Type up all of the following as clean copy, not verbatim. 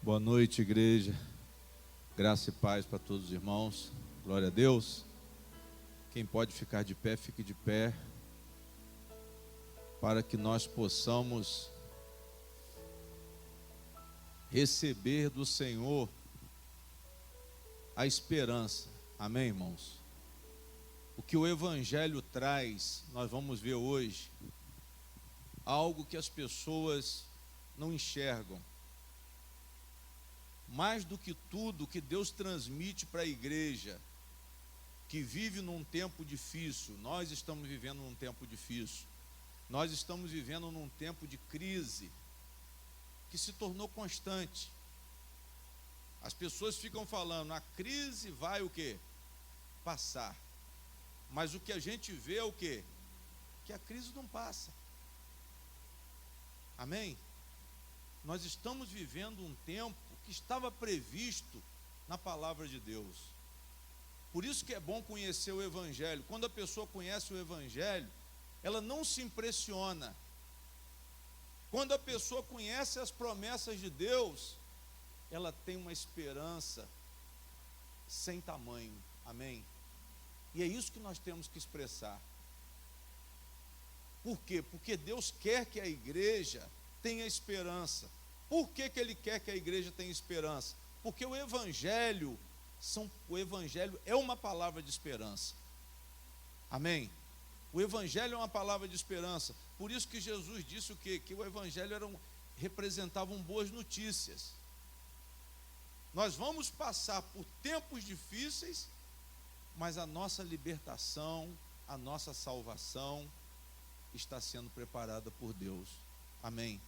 Boa noite, igreja. Graça e paz para todos os irmãos. Glória a Deus. Quem pode ficar de pé, fique de pé, para que nós possamos receber do Senhor a esperança. Amém, irmãos? O que o Evangelho traz, nós vamos ver hoje, algo que as pessoas não enxergam. Mais do que tudo, o que Deus transmite para a igreja, que vive num tempo difícil. Nós estamos vivendo num tempo difícil. Nós estamos vivendo num tempo de crise, que se tornou constante. As pessoas ficam falando, a crise vai o quê? Passar. Mas o que a gente vê é o quê? Que a crise não passa. Amém? Nós estamos vivendo um tempo que estava previsto na palavra de Deus. Por isso que é bom conhecer o Evangelho. Quando a pessoa conhece o Evangelho, ela não se impressiona. Quando a pessoa conhece as promessas de Deus, ela tem uma esperança sem tamanho. Amém? E é isso que nós temos que expressar. Por quê? Porque Deus quer que a igreja tenha esperança. Por que Ele quer que a igreja tenha esperança? Porque o Evangelho é uma palavra de esperança. Amém? O Evangelho é uma palavra de esperança. Por isso que Jesus disse o quê? Que o Evangelho representavam boas notícias. Nós vamos passar por tempos difíceis, mas a nossa libertação, a nossa salvação está sendo preparada por Deus. Amém?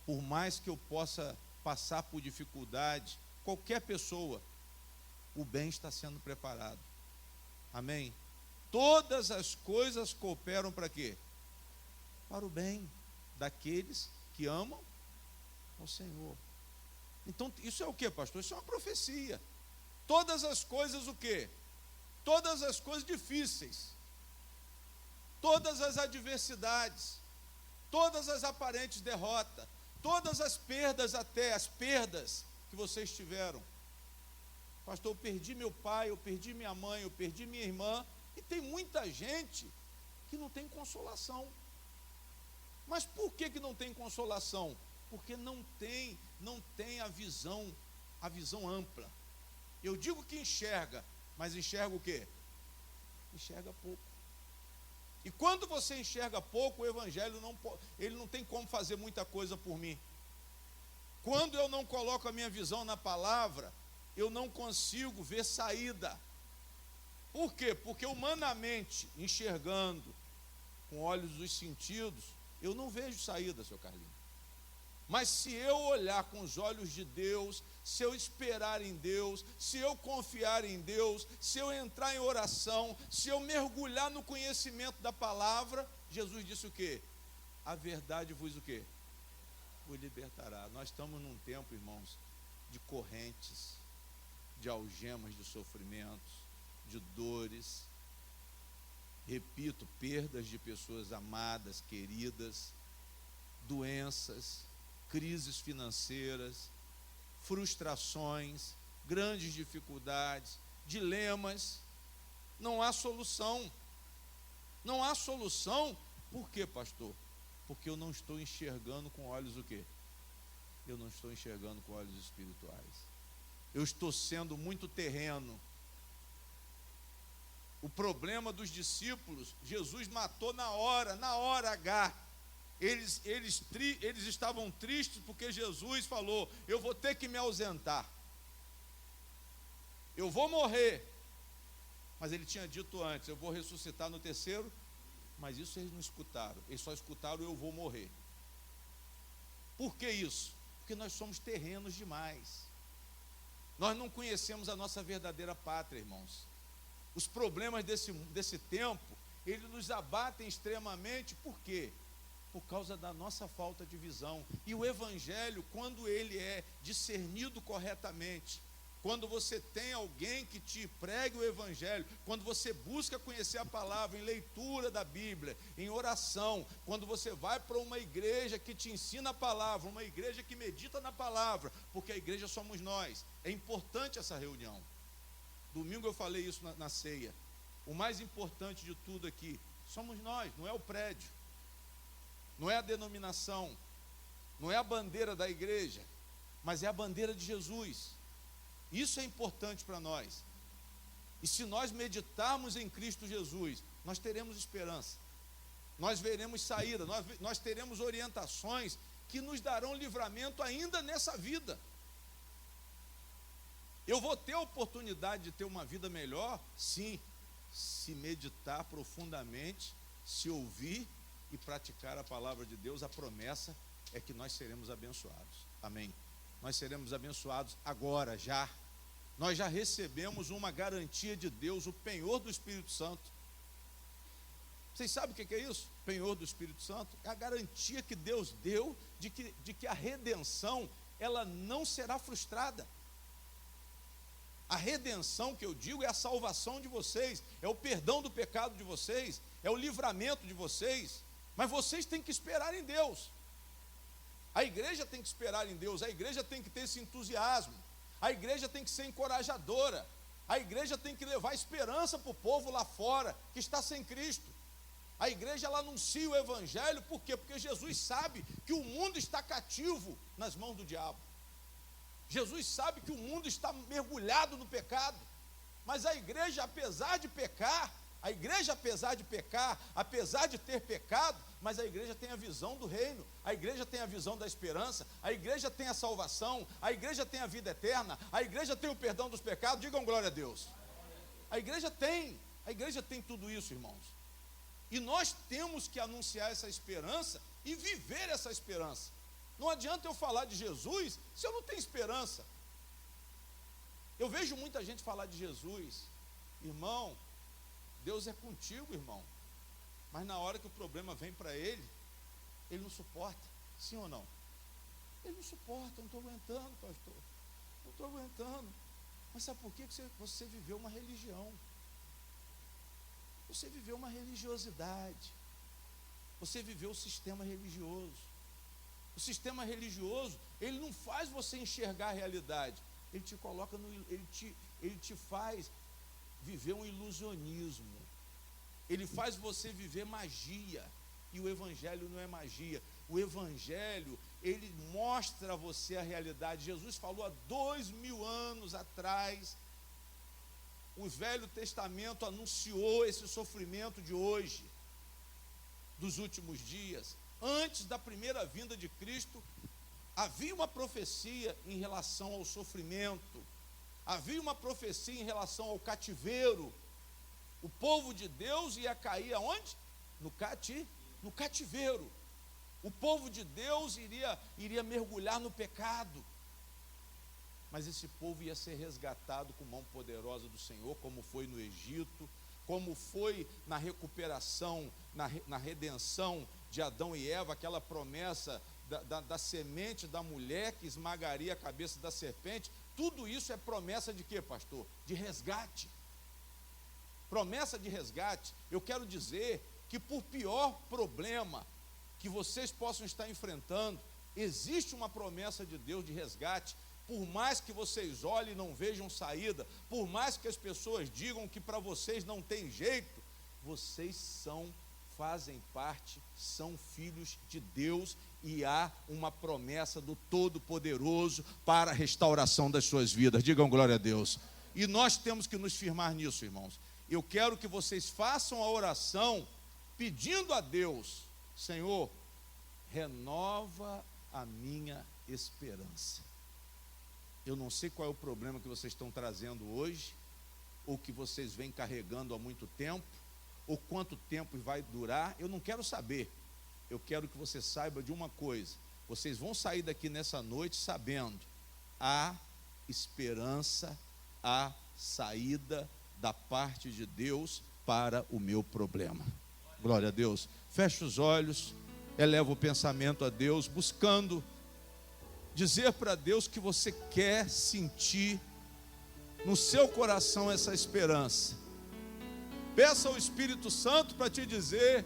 Por mais que eu possa passar por dificuldade, qualquer pessoa, o bem está sendo preparado. Amém? Todas as coisas cooperam para quê? Para o bem daqueles que amam ao Senhor. Então, isso é o quê, pastor? Isso é uma profecia. Todas as coisas o quê? Todas as coisas difíceis, todas as adversidades, todas as aparentes derrotas, todas as perdas, até as perdas que vocês tiveram. Pastor, eu perdi meu pai, eu perdi minha mãe, eu perdi minha irmã, e tem muita gente que não tem consolação. Mas por que não tem consolação? Porque não tem a visão ampla. Eu digo que enxerga, mas enxerga o quê? Enxerga pouco. E quando você enxerga pouco, o Evangelho ele não tem como fazer muita coisa por mim. Quando eu não coloco a minha visão na palavra, eu não consigo ver saída. Por quê? Porque humanamente, enxergando com olhos dos sentidos, eu não vejo saída, seu Carlinhos. Mas se eu olhar com os olhos de Deus, se eu esperar em Deus, se eu confiar em Deus, se eu entrar em oração, se eu mergulhar no conhecimento da palavra, Jesus disse o quê? A verdade vos o quê? Vos libertará. Nós estamos num tempo, irmãos, de correntes, de algemas de sofrimentos, de dores. Repito, perdas de pessoas amadas, queridas, doenças, crises financeiras, frustrações, grandes dificuldades, dilemas. Não há solução. Não há solução. Por quê, pastor? Porque eu não estou enxergando com olhos o quê? Eu não estou enxergando com olhos espirituais. Eu estou sendo muito terreno. O problema dos discípulos, Jesus matou na hora H. Eles estavam tristes porque Jesus falou, eu vou ter que me ausentar. Eu vou morrer. Mas ele tinha dito antes, eu vou ressuscitar no terceiro. Mas isso eles não escutaram. Eles só escutaram, eu vou morrer. Por que isso? Porque nós somos terrenos demais. Nós não conhecemos a nossa verdadeira pátria, irmãos. Os problemas desse tempo, eles nos abatem extremamente. Por quê? Por causa da nossa falta de visão. E o Evangelho, quando ele é discernido corretamente, quando você tem alguém que te pregue o evangelho, quando você busca conhecer a palavra em leitura da Bíblia, em oração, quando você vai para uma igreja que te ensina a palavra, uma igreja que medita na palavra, porque a igreja somos nós. É importante essa reunião. Domingo eu falei isso na ceia. O mais importante de tudo aqui somos nós, não é o prédio, não é a denominação, não é a bandeira da igreja, mas é a bandeira de Jesus. Isso é importante para nós. E se nós meditarmos em Cristo Jesus, nós teremos esperança, nós veremos saída, nós teremos orientações que nos darão livramento ainda nessa vida. Eu vou ter a oportunidade de ter uma vida melhor? Sim, se meditar profundamente, se ouvir e praticar a palavra de Deus. A promessa é que nós seremos abençoados. Amém? Nós seremos abençoados agora, já. Nós já recebemos uma garantia de Deus, o penhor do Espírito Santo. Vocês sabem o que é isso? Penhor do Espírito Santo é a garantia que Deus deu de que a redenção, ela não será frustrada. A redenção que eu digo é a salvação de vocês, é o perdão do pecado de vocês, é o livramento de vocês. Mas vocês têm que esperar em Deus. A igreja tem que esperar em Deus, a igreja tem que ter esse entusiasmo, a igreja tem que ser encorajadora, a igreja tem que levar esperança para o povo lá fora que está sem Cristo. A igreja, ela anuncia o evangelho, por quê? Porque Jesus sabe que o mundo está cativo nas mãos do diabo. Jesus sabe que o mundo está mergulhado no pecado, mas a igreja, apesar de pecar, apesar de ter pecado, mas a igreja tem a visão do reino, a igreja tem a visão da esperança, a igreja tem a salvação, a igreja tem a vida eterna, a igreja tem o perdão dos pecados. Digam glória a Deus. A igreja tem tudo isso, irmãos. E nós temos que anunciar essa esperança e viver essa esperança. Não adianta eu falar de Jesus se eu não tenho esperança. Eu vejo muita gente falar de Jesus. Irmão, Deus é contigo, irmão. Mas na hora que o problema vem para ele não suporta. Sim ou não? Ele não suporta. Eu não estou aguentando, pastor. Não estou aguentando. Mas sabe por quê? Você viveu uma religião. Você viveu uma religiosidade. Você viveu o sistema religioso. O sistema religioso, ele não faz você enxergar a realidade. Ele te coloca ele te faz viver um ilusionismo. Ele faz você viver magia. E o evangelho não é magia. O evangelho, ele mostra a você a realidade. Jesus falou há 2000 anos atrás. O Velho Testamento anunciou esse sofrimento de hoje, dos últimos dias. Antes da primeira vinda de Cristo, havia uma profecia em relação ao sofrimento, havia uma profecia em relação ao cativeiro. O povo de Deus ia cair aonde? No cativeiro. O povo de Deus iria mergulhar no pecado. Mas esse povo ia ser resgatado com mão poderosa do Senhor, como foi no Egito, como foi na recuperação, na redenção de Adão e Eva, aquela promessa da semente da mulher que esmagaria a cabeça da serpente. Tudo isso é promessa de quê, pastor? De resgate. Promessa de resgate. Eu quero dizer que por pior problema que vocês possam estar enfrentando, existe uma promessa de Deus de resgate. Por mais que vocês olhem e não vejam saída, por mais que as pessoas digam que para vocês não tem jeito, vocês fazem parte, são filhos de Deus, e há uma promessa do Todo-Poderoso para a restauração das suas vidas. Digam glória a Deus. E nós temos que nos firmar nisso, irmãos. Eu quero que vocês façam a oração pedindo a Deus: Senhor, renova a minha esperança. Eu não sei qual é o problema que vocês estão trazendo hoje, ou que vocês vêm carregando há muito tempo, ou quanto tempo vai durar. Eu não quero saber. Eu quero que você saiba de uma coisa: vocês vão sair daqui nessa noite sabendo: há esperança, há saída da parte de Deus para o meu problema. Glória a Deus. Feche os olhos, eleva o pensamento a Deus, buscando dizer para Deus que você quer sentir no seu coração essa esperança. Peça ao Espírito Santo para te dizer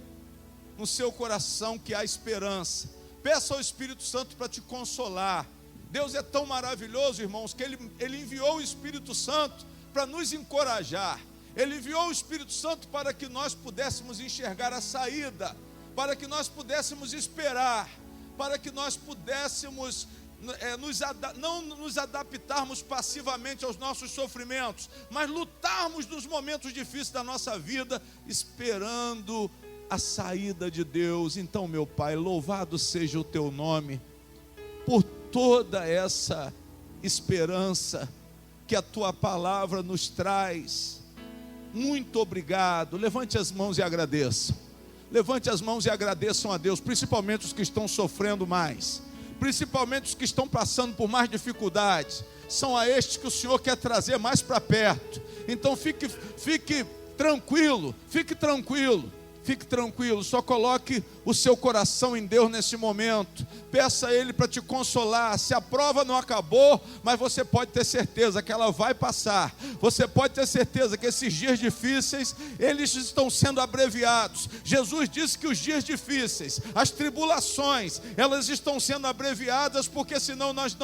no seu coração que há esperança. Peça ao Espírito Santo para te consolar. Deus é tão maravilhoso, irmãos, que Ele enviou o Espírito Santo para nos encorajar. Ele enviou o Espírito Santo para que nós pudéssemos enxergar a saída, para que nós pudéssemos esperar, para que nós pudéssemos não nos adaptarmos passivamente aos nossos sofrimentos, mas lutarmos nos momentos difíceis da nossa vida, esperando a saída de Deus. Então, meu Pai, louvado seja o Teu nome, por toda essa esperança que a Tua palavra nos traz. Muito obrigado. Levante as mãos e agradeçam. Levante as mãos e agradeçam a Deus, principalmente os que estão sofrendo mais, principalmente os que estão passando por mais dificuldades. São a estes que o Senhor quer trazer mais para perto. Então fique tranquilo, fique tranquilo. Fique tranquilo, só coloque o seu coração em Deus nesse momento. Peça a Ele para te consolar. Se a prova não acabou, mas você pode ter certeza que ela vai passar. Você pode ter certeza que esses dias difíceis, eles estão sendo abreviados. Jesus disse que os dias difíceis, as tribulações, elas estão sendo abreviadas, porque senão nós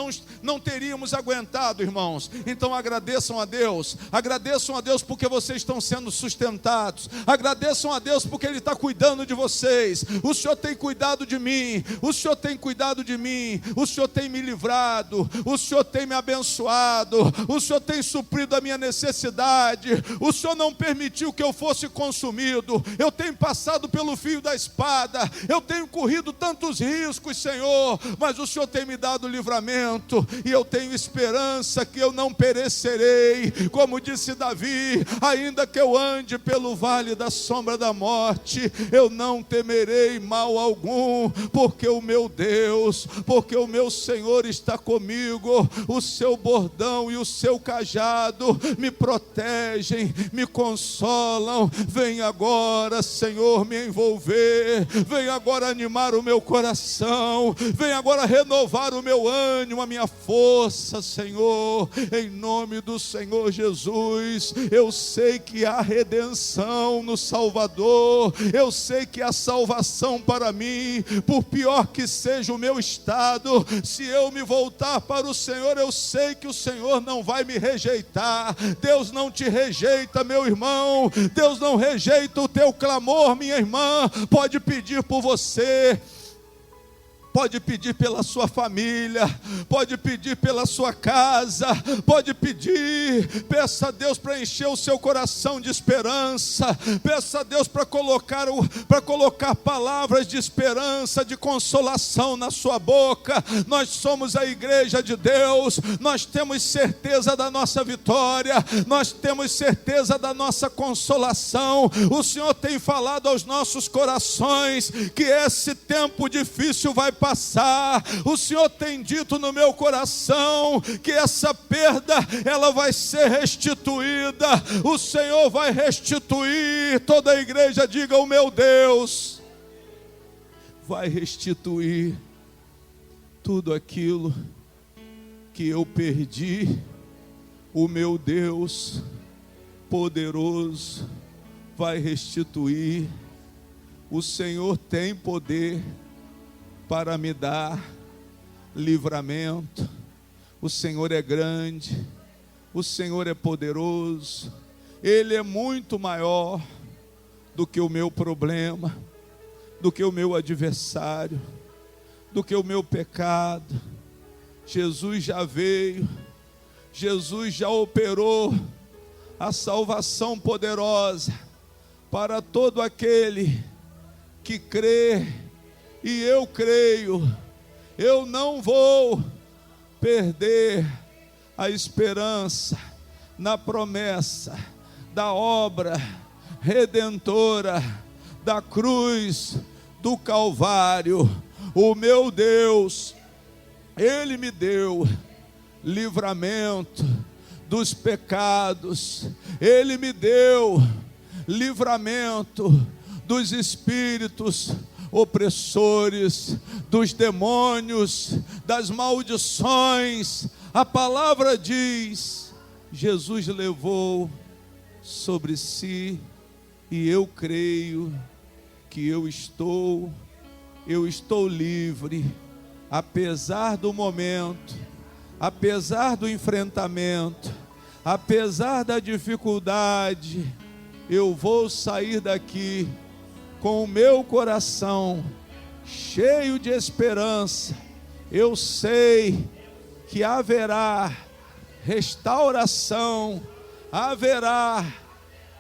não teríamos aguentado, irmãos. Então agradeçam a Deus porque vocês estão sendo sustentados. Agradeçam a Deus porque Ele está cuidando de vocês. O Senhor tem cuidado de mim. O Senhor tem cuidado de mim. O Senhor tem me livrado. O Senhor tem me abençoado. O Senhor tem suprido a minha necessidade. O Senhor não permitiu que eu fosse consumido. Eu tenho passado pelo fio da espada. Eu tenho corrido tantos riscos, Senhor, mas o Senhor tem me dado livramento. E eu tenho esperança que eu não perecerei. Como disse Davi, ainda que eu ande pelo vale da sombra da morte, eu não temerei mal algum, porque o meu Deus, porque o meu Senhor está comigo. O seu bordão e o seu cajado me protegem, me consolam. Vem agora, Senhor, me envolver. Vem agora animar o meu coração. Vem agora renovar o meu ânimo, a minha força, Senhor. Em nome do Senhor Jesus, eu sei que há redenção no Salvador. Eu sei que há salvação para mim, por pior que seja o meu estado. Se eu me voltar para o Senhor, eu sei que o Senhor não vai me rejeitar. Deus não te rejeita, meu irmão. Deus não rejeita o teu clamor, minha irmã. Pode pedir por você, pode pedir pela sua família, pode pedir pela sua casa, pode pedir. Peça a Deus para encher o seu coração de esperança. Peça a Deus para colocar palavras de esperança, de consolação na sua boca. Nós somos a igreja de Deus. Nós temos certeza da nossa vitória. Nós temos certeza da nossa consolação. O Senhor tem falado aos nossos corações que esse tempo difícil vai passar. O Senhor tem dito no meu coração que essa perda, ela vai ser restituída. O Senhor vai restituir. Toda a igreja diga: o meu Deus vai restituir tudo aquilo que eu perdi. O meu Deus poderoso vai restituir. O Senhor tem poder para me dar livramento. O Senhor é grande, o Senhor é poderoso. Ele é muito maior do que o meu problema, do que o meu adversário, do que o meu pecado. Jesus já veio, Jesus já operou a salvação poderosa para todo aquele que crê. E eu creio, eu não vou perder a esperança na promessa da obra redentora da cruz do Calvário. O meu Deus, Ele me deu livramento dos pecados. Ele me deu livramento dos espíritos opressores, dos demônios, das maldições. A palavra diz: Jesus levou sobre si, e eu creio que eu estou livre, apesar do momento, apesar do enfrentamento, apesar da dificuldade. Eu vou sair daqui com o meu coração cheio de esperança. Eu sei que haverá restauração, haverá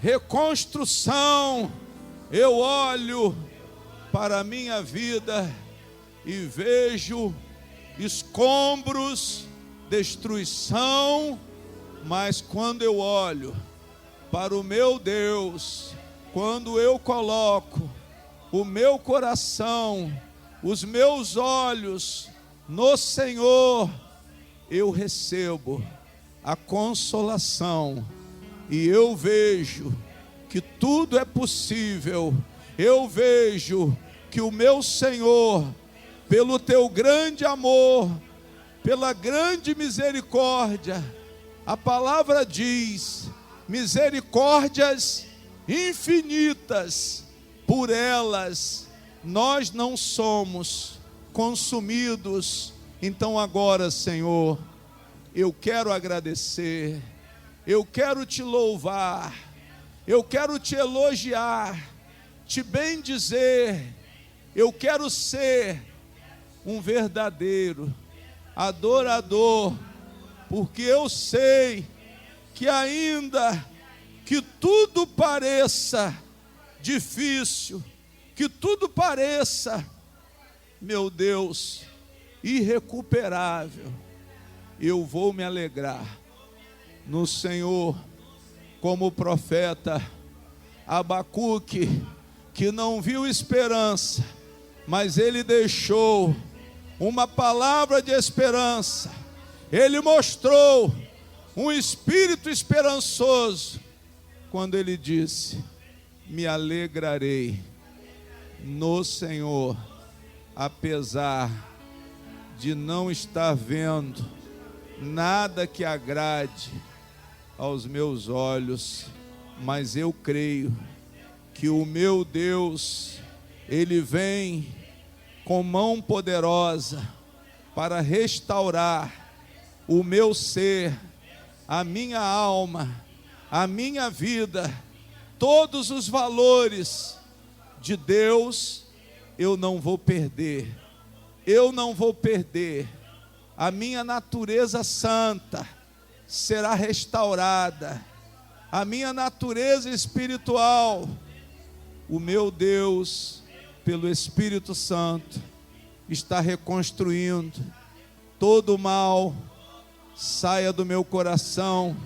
reconstrução. Eu olho para a minha vida e vejo escombros, destruição, mas quando eu olho para o meu Deus, quando eu coloco o meu coração, os meus olhos no Senhor, eu recebo a consolação e eu vejo que tudo é possível. Eu vejo que o meu Senhor, pelo teu grande amor, pela grande misericórdia, a palavra diz, misericórdias infinitas, por elas nós não somos consumidos. Então agora, Senhor, eu quero agradecer, eu quero te louvar, eu quero te elogiar, te bendizer. Eu quero ser um verdadeiro adorador, porque eu sei que ainda que tudo pareça difícil, que tudo pareça, meu Deus, irrecuperável, eu vou me alegrar no Senhor, como o profeta Abacuque, que não viu esperança, mas ele deixou uma palavra de esperança. Ele mostrou um espírito esperançoso quando ele disse: me alegrarei no Senhor, apesar de não estar vendo nada que agrade aos meus olhos, mas eu creio que o meu Deus, Ele vem com mão poderosa para restaurar o meu ser, a minha alma, a minha vida, todos os valores de Deus eu não vou perder. Eu não vou perder. A minha natureza santa será restaurada. A minha natureza espiritual, o meu Deus, pelo Espírito Santo, está reconstruindo. Todo mal saia do meu coração,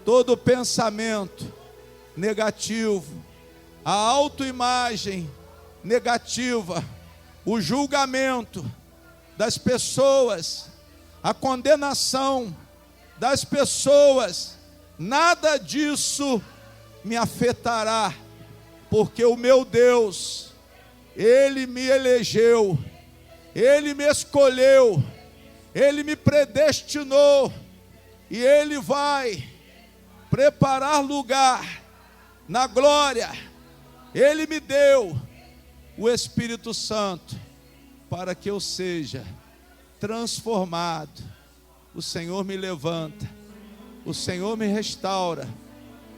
todo pensamento negativo, a autoimagem negativa, o julgamento das pessoas, a condenação das pessoas, nada disso me afetará, porque o meu Deus, Ele me elegeu, Ele me escolheu, Ele me predestinou, e Ele vai preparar lugar na glória. Ele me deu o Espírito Santo para que eu seja transformado. O Senhor me levanta, o Senhor me restaura,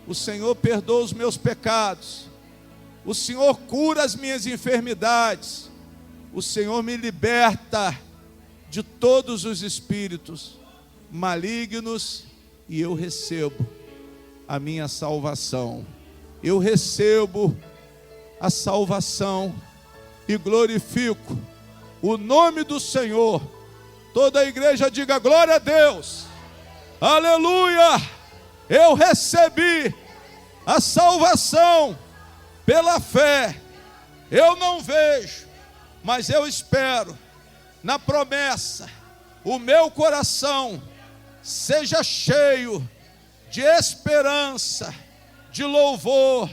o Senhor perdoa os meus pecados, o Senhor cura as minhas enfermidades, o Senhor me liberta de todos os espíritos malignos, e eu recebo a minha salvação. Eu recebo a salvação e glorifico o nome do Senhor. Toda a igreja diga glória a Deus, aleluia. Eu recebi a salvação pela fé. Eu não vejo, mas eu espero na promessa. O meu coração seja cheio de esperança, de louvor,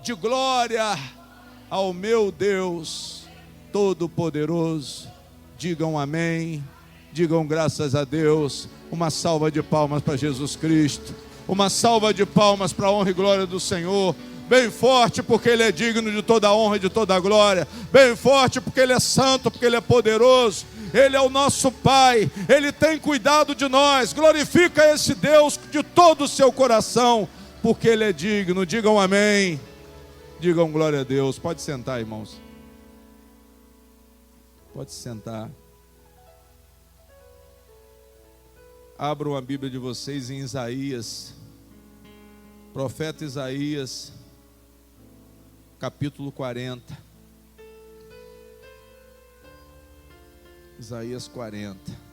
de glória ao meu Deus Todo-Poderoso. Digam amém Digam graças a Deus. Uma salva de palmas para Jesus Cristo. Uma salva de palmas para a honra e glória do Senhor. Bem forte, porque Ele é digno de toda a honra e de toda a glória. Bem forte, porque Ele é santo, porque Ele é poderoso. Ele é o nosso Pai. Ele tem cuidado de nós. Glorifica esse Deus de todo o seu coração, porque Ele é digno. Digam amém. Digam glória a Deus. Pode sentar, irmãos. Pode sentar. Abram a Bíblia de vocês em Isaías, profeta Isaías, capítulo 40. Isaías 40.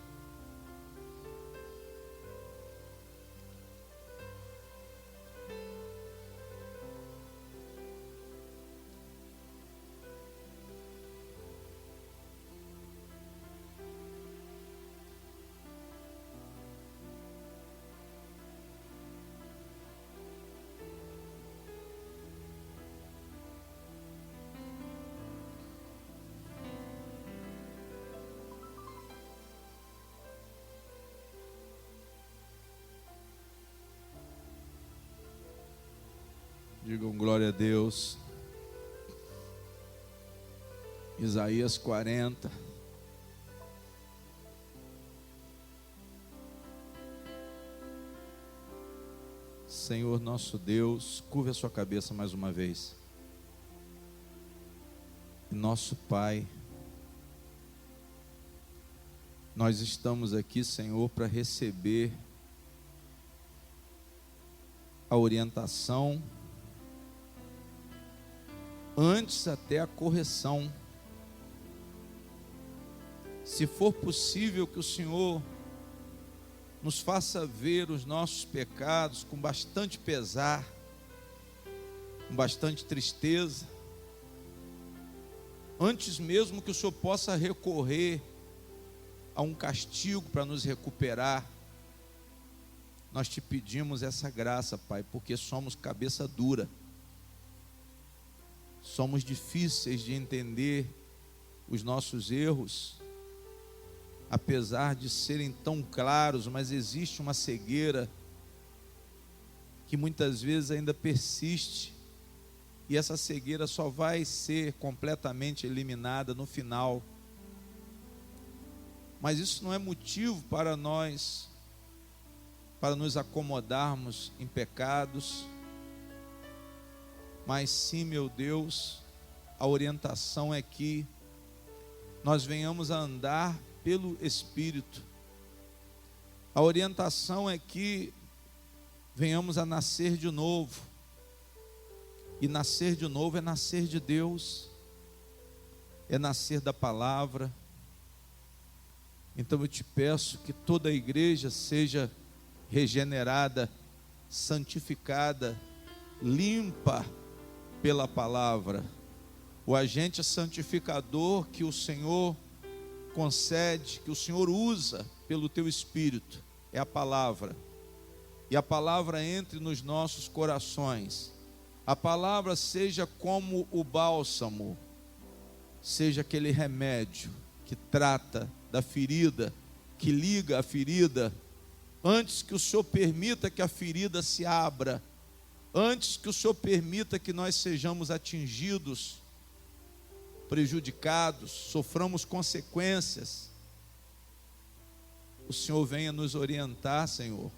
Digam glória a Deus. Isaías 40. Senhor nosso Deus, curve a sua cabeça mais uma vez. Nosso Pai, nós estamos aqui, Senhor, para receber a orientação, antes até a correção. Se for possível que o Senhor nos faça ver os nossos pecados com bastante pesar, com bastante tristeza, antes mesmo que o Senhor possa recorrer a um castigo para nos recuperar, nós te pedimos essa graça, Pai, porque somos cabeça dura. Somos difíceis de entender os nossos erros, apesar de serem tão claros, mas existe uma cegueira que muitas vezes ainda persiste, e essa cegueira só vai ser completamente eliminada no final. Mas isso não é motivo para nos acomodarmos em pecados, mas sim, meu Deus, a orientação é que nós venhamos a andar pelo Espírito. A orientação é que venhamos a nascer de novo. E nascer de novo é nascer de Deus, é nascer da palavra. Então eu te peço que toda a igreja seja regenerada, santificada, limpa pela palavra. O agente santificador que o Senhor concede, que o Senhor usa pelo teu Espírito, é a palavra. E a palavra entre nos nossos corações. A palavra seja como o bálsamo, seja aquele remédio que trata da ferida, que liga a ferida, antes que o Senhor permita que a ferida se abra, antes que o Senhor permita que nós sejamos atingidos, prejudicados, soframos consequências, o Senhor venha nos orientar, Senhor.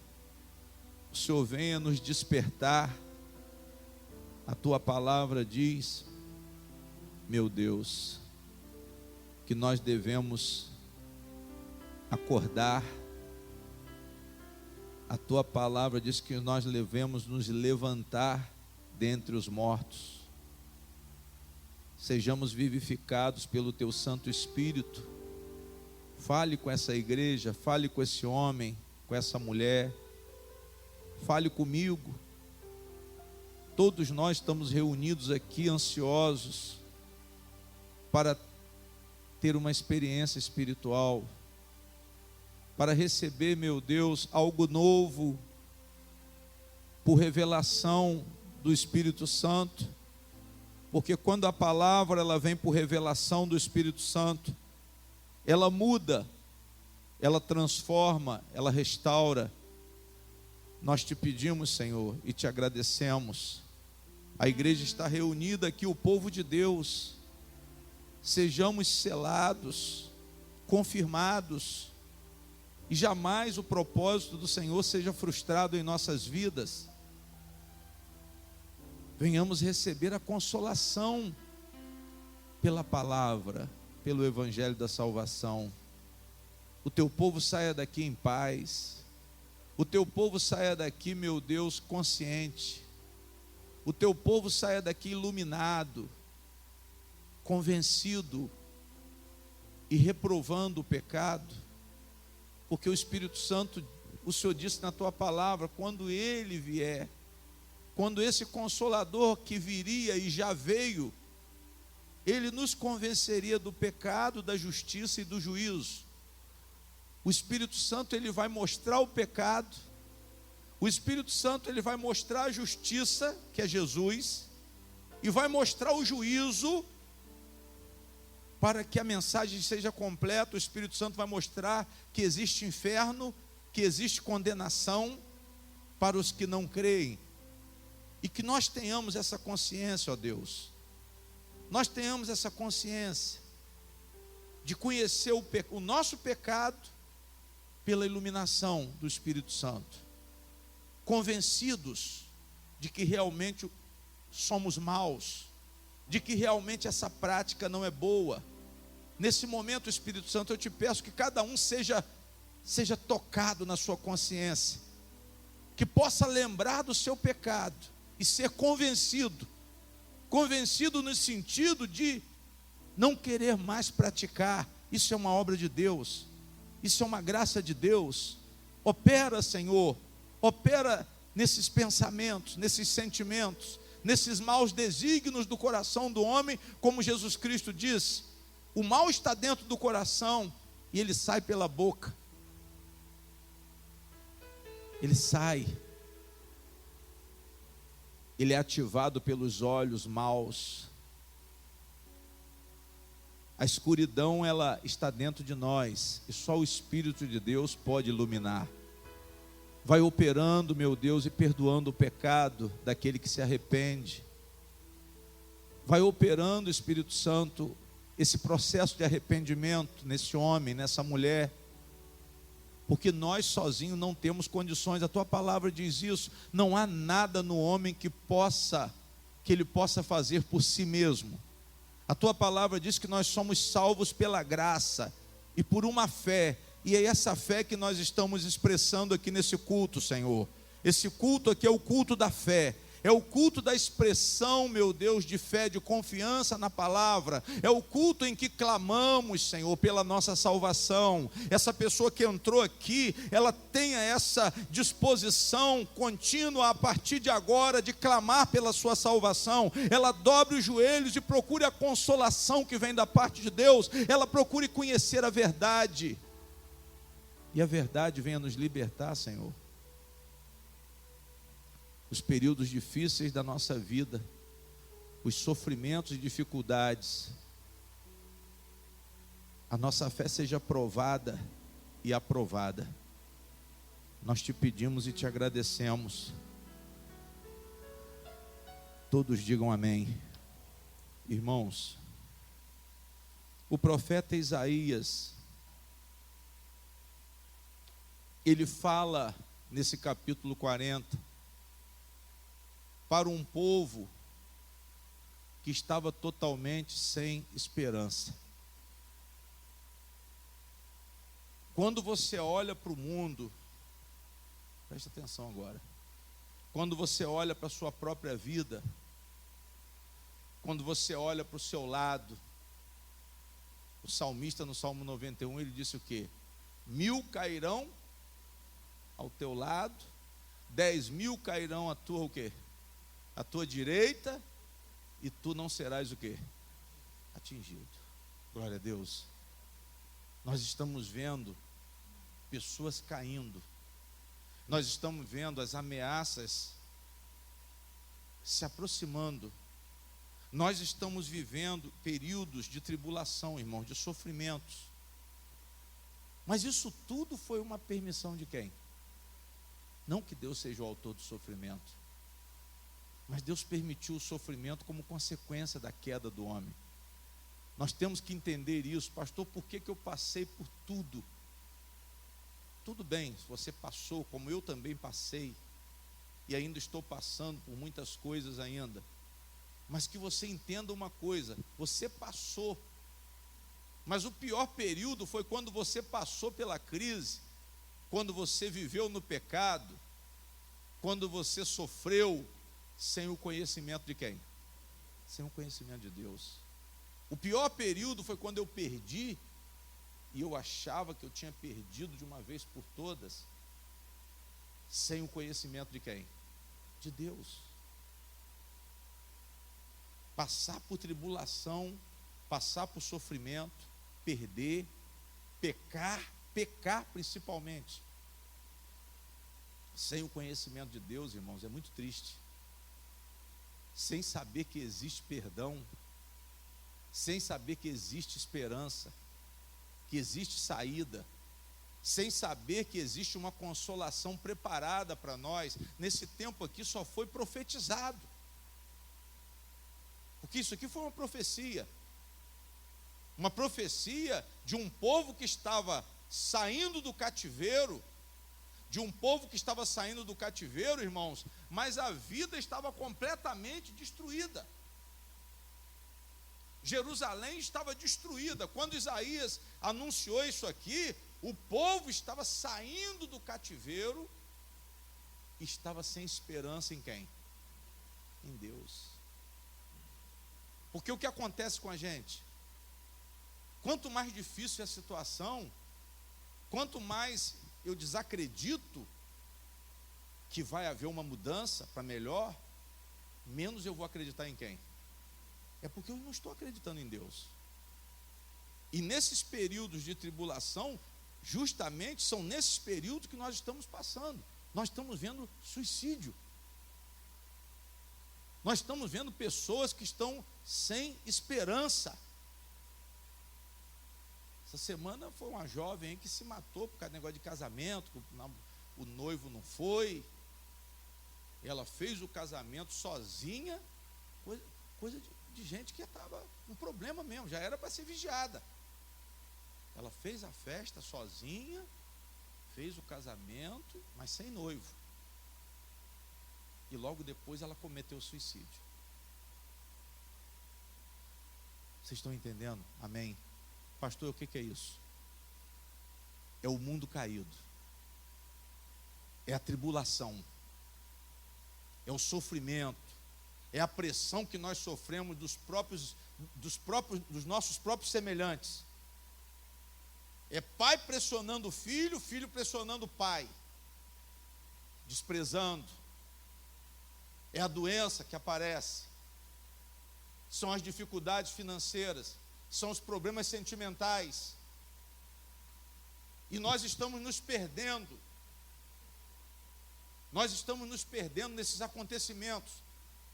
O Senhor venha nos despertar. A tua palavra diz, meu Deus, que nós devemos acordar. A tua palavra diz que nós devemos nos levantar dentre os mortos. Sejamos vivificados pelo teu Santo Espírito. Fale com essa igreja, fale com esse homem, com essa mulher. Fale comigo. Todos nós estamos reunidos aqui ansiosos para ter uma experiência espiritual, para receber, meu Deus, algo novo, por revelação do Espírito Santo, porque quando a palavra ela vem por revelação do Espírito Santo, ela muda ela transforma, ela restaura. Nós te pedimos, Senhor, e te agradecemos. A igreja está reunida aqui, o povo de Deus. Sejamos selados, confirmados, e jamais o propósito do Senhor seja frustrado em nossas vidas. Venhamos receber a consolação pela palavra, pelo evangelho da salvação. O teu povo saia daqui em paz. O teu povo saia daqui, meu Deus, consciente. O teu povo saia daqui iluminado, convencido e reprovando o pecado, porque o Espírito Santo, o Senhor disse na tua palavra, quando ele vier, quando esse Consolador que viria e já veio, ele nos convenceria do pecado, da justiça e do juízo. O Espírito Santo, ele vai mostrar o pecado. O Espírito Santo, ele vai mostrar a justiça, que é Jesus, e vai mostrar o juízo. Para que a mensagem seja completa, o Espírito Santo vai mostrar que existe inferno, que existe condenação para os que não creem. E que nós tenhamos essa consciência, ó Deus. Nós tenhamos essa consciência de conhecer o nosso pecado pela iluminação do Espírito Santo. Convencidos de que realmente somos maus, de que realmente essa prática não é boa. Nesse momento, Espírito Santo, eu te peço que cada um seja tocado na sua consciência, que possa lembrar do seu pecado e ser convencido no sentido de não querer mais praticar. Isso é uma obra de Deus, isso é uma graça de Deus. Opera, Senhor, opera nesses pensamentos, nesses sentimentos, nesses maus desígnios do coração do homem, como Jesus Cristo disse. O mal está dentro do coração e ele sai pela boca. Ele sai. Ele é ativado pelos olhos maus. A escuridão, ela está dentro de nós e só o Espírito de Deus pode iluminar. Vai operando, meu Deus, e perdoando o pecado daquele que se arrepende. Vai operando, Espírito Santo, esse processo de arrependimento nesse homem, nessa mulher, porque nós sozinhos não temos condições. A tua palavra diz isso. Não há nada no homem que ele possa fazer por si mesmo. A tua palavra diz que nós somos salvos pela graça e por uma fé, e é essa fé que nós estamos expressando aqui nesse culto, Senhor. Esse culto aqui é o culto da fé. É o culto da expressão, meu Deus, de fé, de confiança na palavra. É o culto em que clamamos, Senhor, pela nossa salvação. Essa pessoa que entrou aqui, ela tenha essa disposição contínua a partir de agora de clamar pela sua salvação. Ela dobre os joelhos e procure a consolação que vem da parte de Deus. Ela procure conhecer a verdade. E a verdade venha nos libertar, Senhor. Os períodos difíceis da nossa vida, os sofrimentos e dificuldades, a nossa fé seja provada e aprovada. Nós te pedimos e te agradecemos. Todos digam amém. Irmãos, o profeta Isaías, ele fala nesse capítulo 40, para um povo que estava totalmente sem esperança. Quando você olha para o mundo, presta atenção agora, quando você olha para a sua própria vida, quando você olha para o seu lado, o salmista no Salmo 91, ele disse o quê? 1000 cairão ao teu lado, 10.000 cairão à tua o quê? À tua direita, e tu não serás o quê? Atingido. Glória a Deus. Nós estamos vendo pessoas caindo. Nós estamos vendo as ameaças se aproximando. Nós estamos vivendo períodos de tribulação, irmãos, de sofrimentos. Mas isso tudo foi uma permissão de quem? Não que Deus seja o autor do sofrimento, mas Deus permitiu o sofrimento como consequência da queda do homem. Nós temos que entender isso. Pastor, por que eu passei por tudo? Tudo bem, se você passou, como eu também passei, e ainda estou passando por muitas coisas ainda, mas que você entenda uma coisa: você passou, mas o pior período foi quando você passou pela crise, quando você viveu no pecado, quando você sofreu sem o conhecimento de quem? Sem o conhecimento de Deus. O pior período foi quando eu perdi, e eu achava que eu tinha perdido de uma vez por todas, sem o conhecimento de quem? De Deus. Passar por tribulação, passar por sofrimento, perder, pecar principalmente, sem o conhecimento de Deus, irmãos, é muito triste. Sem saber que existe perdão, sem saber que existe esperança, que existe saída, sem saber que existe uma consolação preparada para nós. Nesse tempo aqui só foi profetizado, porque isso aqui foi uma profecia de um povo que estava saindo do cativeiro, irmãos, mas a vida estava completamente destruída. Jerusalém estava destruída. Quando Isaías anunciou isso aqui, o povo estava saindo do cativeiro, estava sem esperança em quem? Em Deus. Porque o que acontece com a gente? Quanto mais difícil é a situação, quanto mais eu desacredito que vai haver uma mudança para melhor, menos eu vou acreditar em quem? É porque eu não estou acreditando em Deus. E nesses períodos de tribulação, justamente são nesses períodos que nós estamos passando. Nós estamos vendo suicídio. Nós estamos vendo pessoas que estão sem esperança. Essa semana foi uma jovem aí que se matou por causa do negócio de casamento, o noivo não foi, ela fez o casamento sozinha, coisa de gente que estava com problema mesmo, já era para ser vigiada. Ela fez a festa sozinha, fez o casamento, mas sem noivo. E logo depois ela cometeu suicídio. Vocês estão entendendo? Amém? Pastor, o que é isso? É o mundo caído, é a tribulação, é o sofrimento, é a pressão que nós sofremos dos nossos próprios semelhantes. É pai pressionando o filho, filho pressionando o pai, desprezando. É a doença que aparece, são as dificuldades financeiras, são os problemas sentimentais, e nós estamos nos perdendo nesses acontecimentos.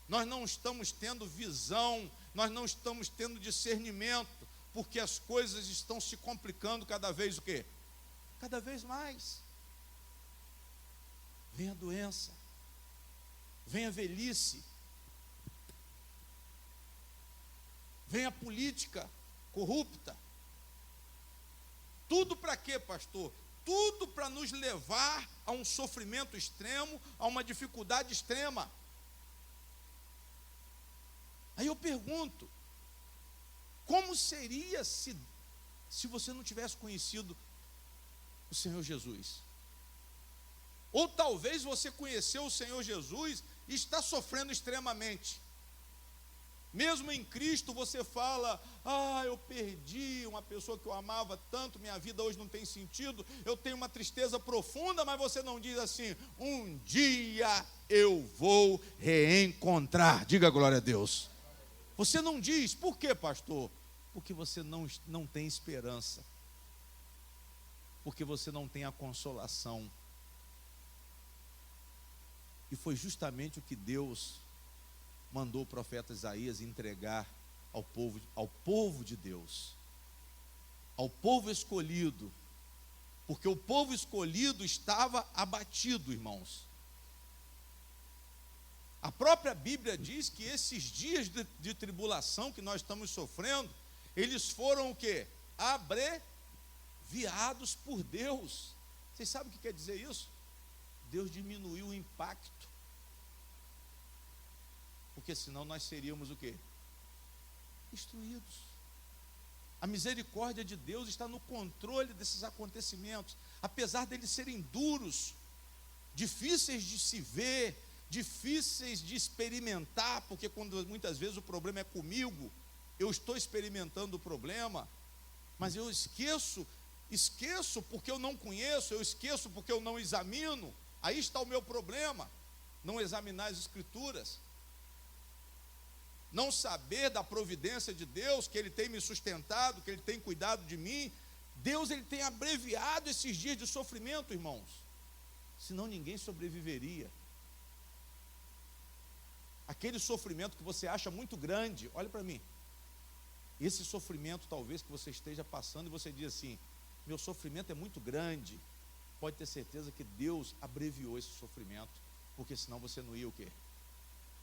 Nós não estamos tendo visão, nós não estamos tendo discernimento, porque as coisas estão se complicando cada vez o quê? Cada vez mais. Vem a doença, vem a velhice, vem a política corrupta. Tudo para quê, pastor? Tudo para nos levar a um sofrimento extremo, a uma dificuldade extrema. Aí eu pergunto, como seria se você não tivesse conhecido o Senhor Jesus? Ou talvez você conheceu o Senhor Jesus e está sofrendo extremamente. Mesmo em Cristo você fala: eu perdi uma pessoa que eu amava tanto, minha vida hoje não tem sentido, eu tenho uma tristeza profunda, mas você não diz assim: um dia eu vou reencontrar. Diga glória a Deus. Você não diz. Por quê, pastor? Porque você não tem esperança, porque você não tem a consolação. E foi justamente o que Deus mandou o profeta Isaías entregar ao povo de Deus, ao povo escolhido, porque o povo escolhido estava abatido, irmãos. A própria Bíblia diz que esses dias de tribulação que nós estamos sofrendo, eles foram o quê? Abreviados por Deus. Vocês sabem o que quer dizer isso? Deus diminuiu o impacto, porque senão nós seríamos o quê? Destruídos. A misericórdia de Deus está no controle desses acontecimentos, apesar deles serem duros, difíceis de se ver, difíceis de experimentar, porque quando muitas vezes o problema é comigo, eu estou experimentando o problema, mas eu esqueço porque eu não conheço, eu esqueço porque eu não examino. Aí está o meu problema, não examinar as Escrituras, não saber da providência de Deus, que Ele tem me sustentado, que Ele tem cuidado de mim. Deus, Ele tem abreviado esses dias de sofrimento, irmãos, senão ninguém sobreviveria. Aquele sofrimento que você acha muito grande, olha para mim, esse sofrimento talvez que você esteja passando e você diz assim, meu sofrimento é muito grande, pode ter certeza que Deus abreviou esse sofrimento, porque senão você não ia o quê?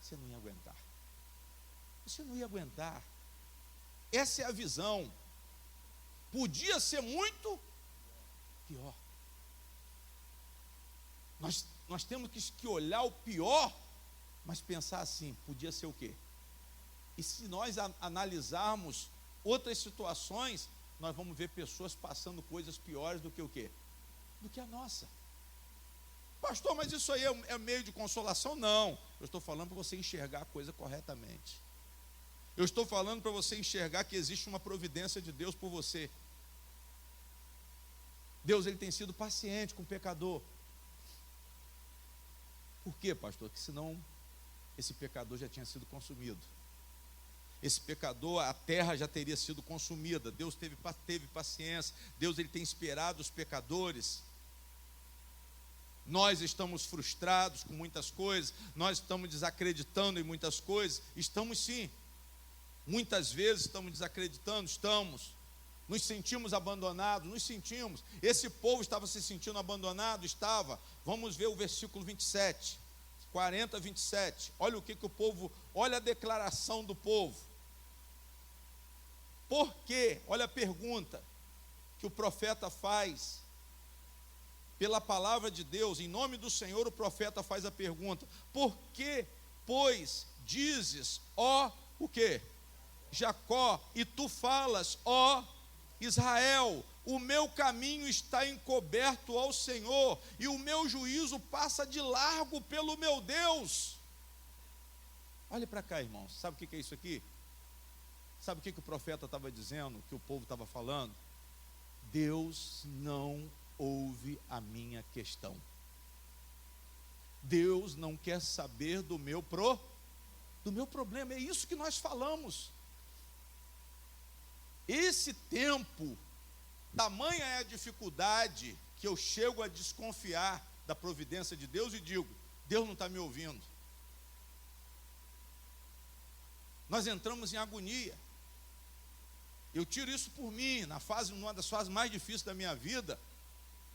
Você não ia aguentar. Você não ia aguentar. Essa é a visão. Podia ser muito pior. Nós temos que olhar o pior, mas pensar assim, podia ser o quê? E se nós analisarmos outras situações, nós vamos ver pessoas passando coisas piores do que o quê? Do que a nossa. Pastor, mas isso aí é meio de consolação? Não, eu estou falando para você enxergar a coisa corretamente. Eu estou falando para você enxergar que existe uma providência de Deus por você. Deus, Ele tem sido paciente com o pecador. Por quê, pastor? Porque senão esse pecador já tinha sido consumido. Esse pecador, a terra já teria sido consumida. Deus teve paciência. Deus, Ele tem esperado os pecadores. Nós estamos frustrados com muitas coisas. Nós estamos desacreditando em muitas coisas. Estamos sim. Muitas vezes estamos desacreditando, nos sentimos abandonados, nos sentimos. Esse povo estava se sentindo abandonado, estava. Vamos ver o versículo 27, 40, 27. Olha o que o povo, olha a declaração do povo. Por quê? Olha a pergunta que o profeta faz. Pela palavra de Deus, em nome do Senhor, o profeta faz a pergunta: por que, pois, dizes, ó, o quê? Jacó, e tu falas, ó Israel, o meu caminho está encoberto ao Senhor, e o meu juízo passa de largo pelo meu Deus. Olhe para cá, irmãos, sabe o que é isso aqui? Sabe o que o profeta estava dizendo, que o povo estava falando? Deus não ouve a minha questão. Deus não quer saber do meu problema. É isso que nós falamos. Esse tempo, tamanha é a dificuldade que eu chego a desconfiar da providência de Deus e digo, Deus não está me ouvindo. Nós entramos em agonia. Eu tiro isso por mim, numa das fases mais difíceis da minha vida,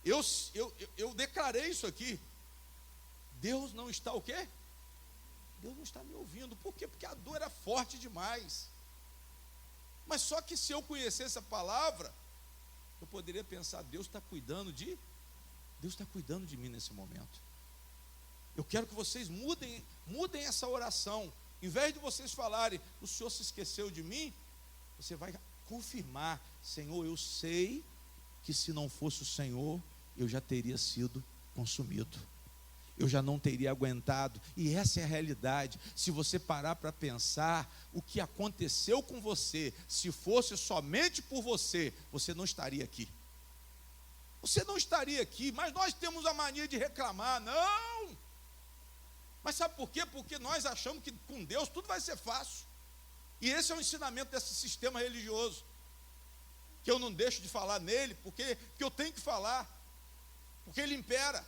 eu declarei isso aqui. Deus não está o quê? Deus não está me ouvindo. Por quê? Porque a dor era forte demais. Mas só que se eu conhecesse a palavra, eu poderia pensar, Deus está cuidando de mim nesse momento. Eu quero que vocês mudem essa oração. Em vez de vocês falarem, o Senhor se esqueceu de mim, você vai confirmar, Senhor, eu sei que se não fosse o Senhor, eu já teria sido consumido. Eu já não teria aguentado. E essa é a realidade. Se você parar para pensar, o que aconteceu com você, se fosse somente por você, você não estaria aqui. Você não estaria aqui, mas nós temos a mania de reclamar. Não! Mas sabe por quê? Porque nós achamos que com Deus tudo vai ser fácil. E esse é o ensinamento desse sistema religioso, que eu não deixo de falar nele, porque eu tenho que falar, porque ele impera.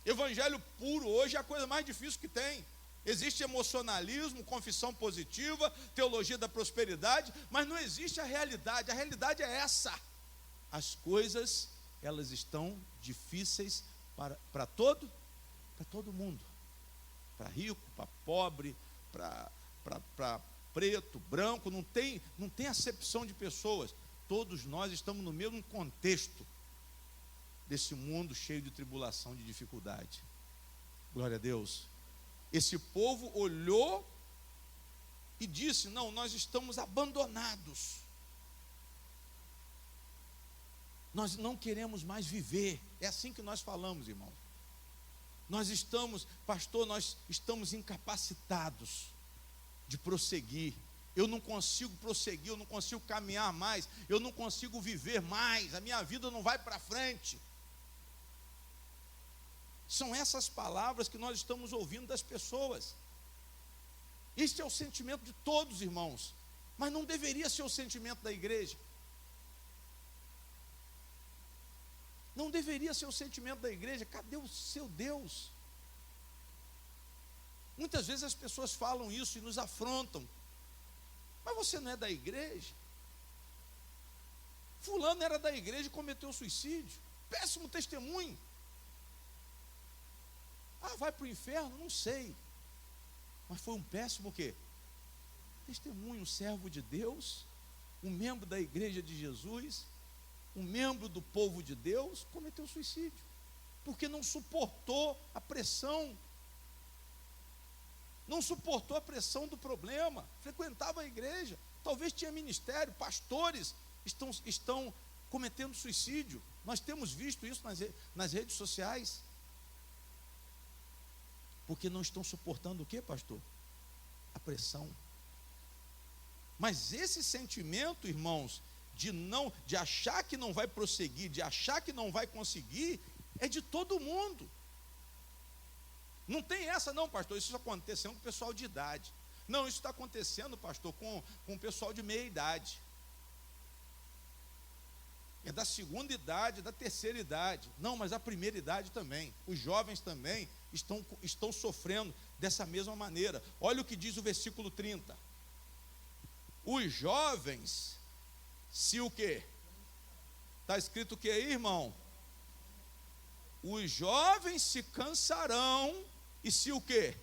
Evangelho puro hoje é a coisa mais difícil que tem. Existe emocionalismo, confissão positiva, teologia da prosperidade, mas não existe a realidade é essa. As coisas elas estão difíceis para todo mundo. Para rico, para pobre, para preto, branco, não tem acepção de pessoas. Todos nós estamos no mesmo contexto desse mundo cheio de tribulação, de dificuldade. Glória a Deus. Esse povo olhou e disse: não, nós estamos abandonados. Nós não queremos mais viver. É assim que nós falamos, irmão. Nós estamos incapacitados de prosseguir. Eu não consigo prosseguir, eu não consigo caminhar mais, eu não consigo viver mais, a minha vida não vai para frente. São essas palavras que nós estamos ouvindo das pessoas. Este é o sentimento de todos, irmãos, mas não deveria ser o sentimento da igreja. Não deveria ser o sentimento da igreja. Cadê o seu Deus? Muitas vezes as pessoas falam isso e nos afrontam. Mas você não é da igreja? Fulano era da igreja e cometeu suicídio. Péssimo testemunho. Ah, vai para o inferno? Não sei. Mas foi um péssimo o quê? Testemunho, um servo de Deus, um membro da igreja de Jesus, um membro do povo de Deus, cometeu suicídio, porque não suportou a pressão, não suportou a pressão do problema, frequentava a igreja, talvez tinha ministério, pastores estão cometendo suicídio. Nós temos visto isso nas redes sociais. Porque não estão suportando o quê, pastor? A pressão. Mas esse sentimento, irmãos, de achar que não vai prosseguir, de achar que não vai conseguir, é de todo mundo. Não tem essa não, pastor, isso está acontecendo com o pessoal de idade. Não, isso está acontecendo, pastor, com o pessoal de meia idade. É da segunda idade, da terceira idade. Não, mas a primeira idade também. Os jovens também estão sofrendo dessa mesma maneira. Olha o que diz o versículo 30. Os jovens, se o quê? Está escrito o que aí, irmão? Os jovens se cansarão e se o quê?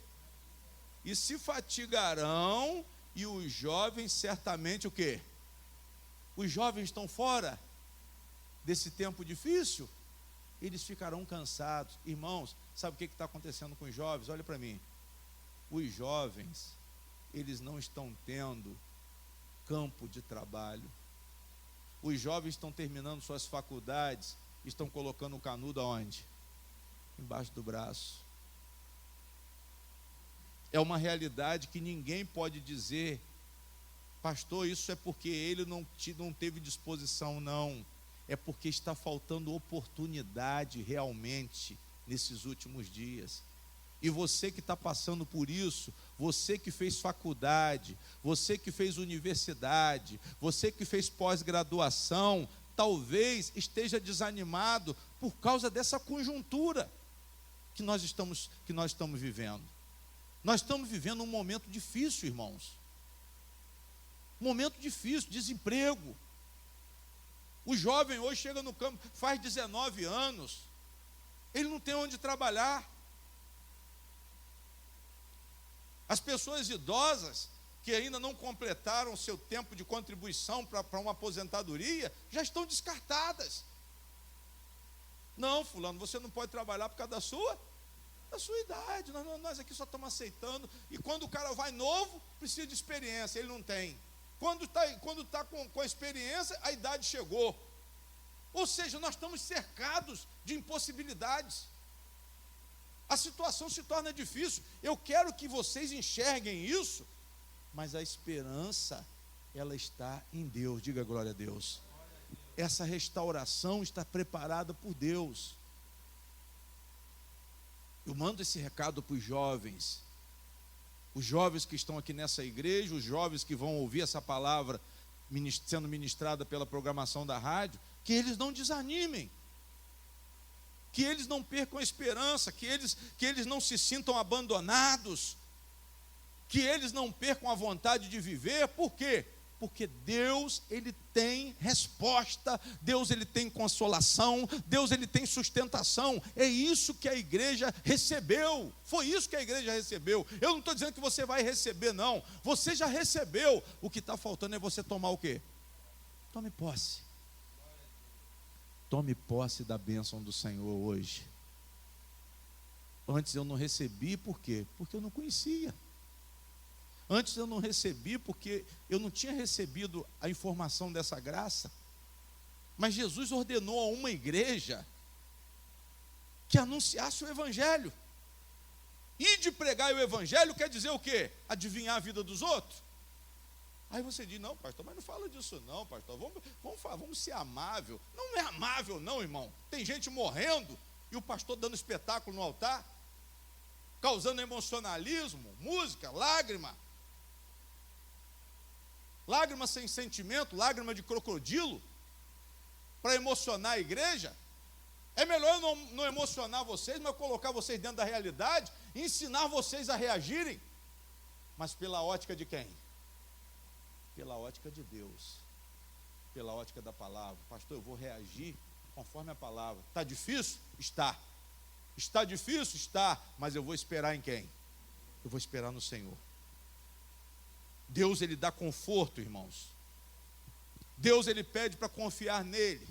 E se fatigarão, e os jovens certamente o quê? Os jovens estão fora desse tempo difícil, eles ficarão cansados. Irmãos, sabe o que está acontecendo com os jovens? Olha para mim. Os jovens, eles não estão tendo campo de trabalho. Os jovens estão terminando suas faculdades, estão colocando o canudo aonde? Embaixo do braço. É uma realidade que ninguém pode dizer: pastor, isso é porque ele não teve disposição. Não. É porque está faltando oportunidade realmente nesses últimos dias. E você que está passando por isso, você que fez faculdade, você que fez universidade, você que fez pós-graduação, talvez esteja desanimado por causa dessa conjuntura que nós estamos vivendo. Nós estamos vivendo um momento difícil, irmãos. Um momento difícil, desemprego. O jovem hoje chega no campo, faz 19 anos, ele não tem onde trabalhar. As pessoas idosas, que ainda não completaram o seu tempo de contribuição para uma aposentadoria, já estão descartadas. Não, fulano, você não pode trabalhar por causa da sua idade. Nós aqui só estamos aceitando. E quando o cara vai novo, precisa de experiência, ele não tem. Quando está com a experiência, a idade chegou. Ou seja, nós estamos cercados de impossibilidades. A situação se torna difícil. Eu quero que vocês enxerguem isso, mas a esperança, ela está em Deus. Diga glória a Deus. Essa restauração está preparada por Deus. Eu mando esse recado para os jovens que estão aqui nessa igreja, os jovens que vão ouvir essa palavra sendo ministrada pela programação da rádio, que eles não desanimem, que eles não percam a esperança, que eles não se sintam abandonados, que eles não percam a vontade de viver. Por quê? Porque Deus, Ele tem resposta, Deus, Ele tem consolação, Deus, Ele tem sustentação. É isso que a igreja recebeu, foi isso que a igreja recebeu. Eu não estou dizendo que você vai receber, não, você já recebeu. O que está faltando é você tomar o quê? Tome posse. Tome posse da bênção do Senhor hoje. Antes eu não recebi, por quê? Porque eu não conhecia. Antes eu não recebi porque eu não tinha recebido a informação dessa graça. Mas Jesus ordenou a uma igreja que anunciasse o evangelho. E de pregar o evangelho quer dizer o quê? Adivinhar a vida dos outros. Aí você diz, não, pastor, mas não fala disso não, pastor, vamos ser amável. Não é amável não, irmão. Tem gente morrendo e o pastor dando espetáculo no altar, causando emocionalismo, música, lágrima. Lágrima sem sentimento, lágrima de crocodilo, para emocionar a igreja. É melhor eu não emocionar vocês, mas colocar vocês dentro da realidade e ensinar vocês a reagirem. Mas pela ótica de quem? Pela ótica de Deus, pela ótica da palavra. Pastor, eu vou reagir conforme a palavra. Está difícil? Está. Está difícil? Está. Mas eu vou esperar em quem? Eu vou esperar no Senhor. Deus, Ele dá conforto, irmãos. Deus, Ele pede para confiar nele.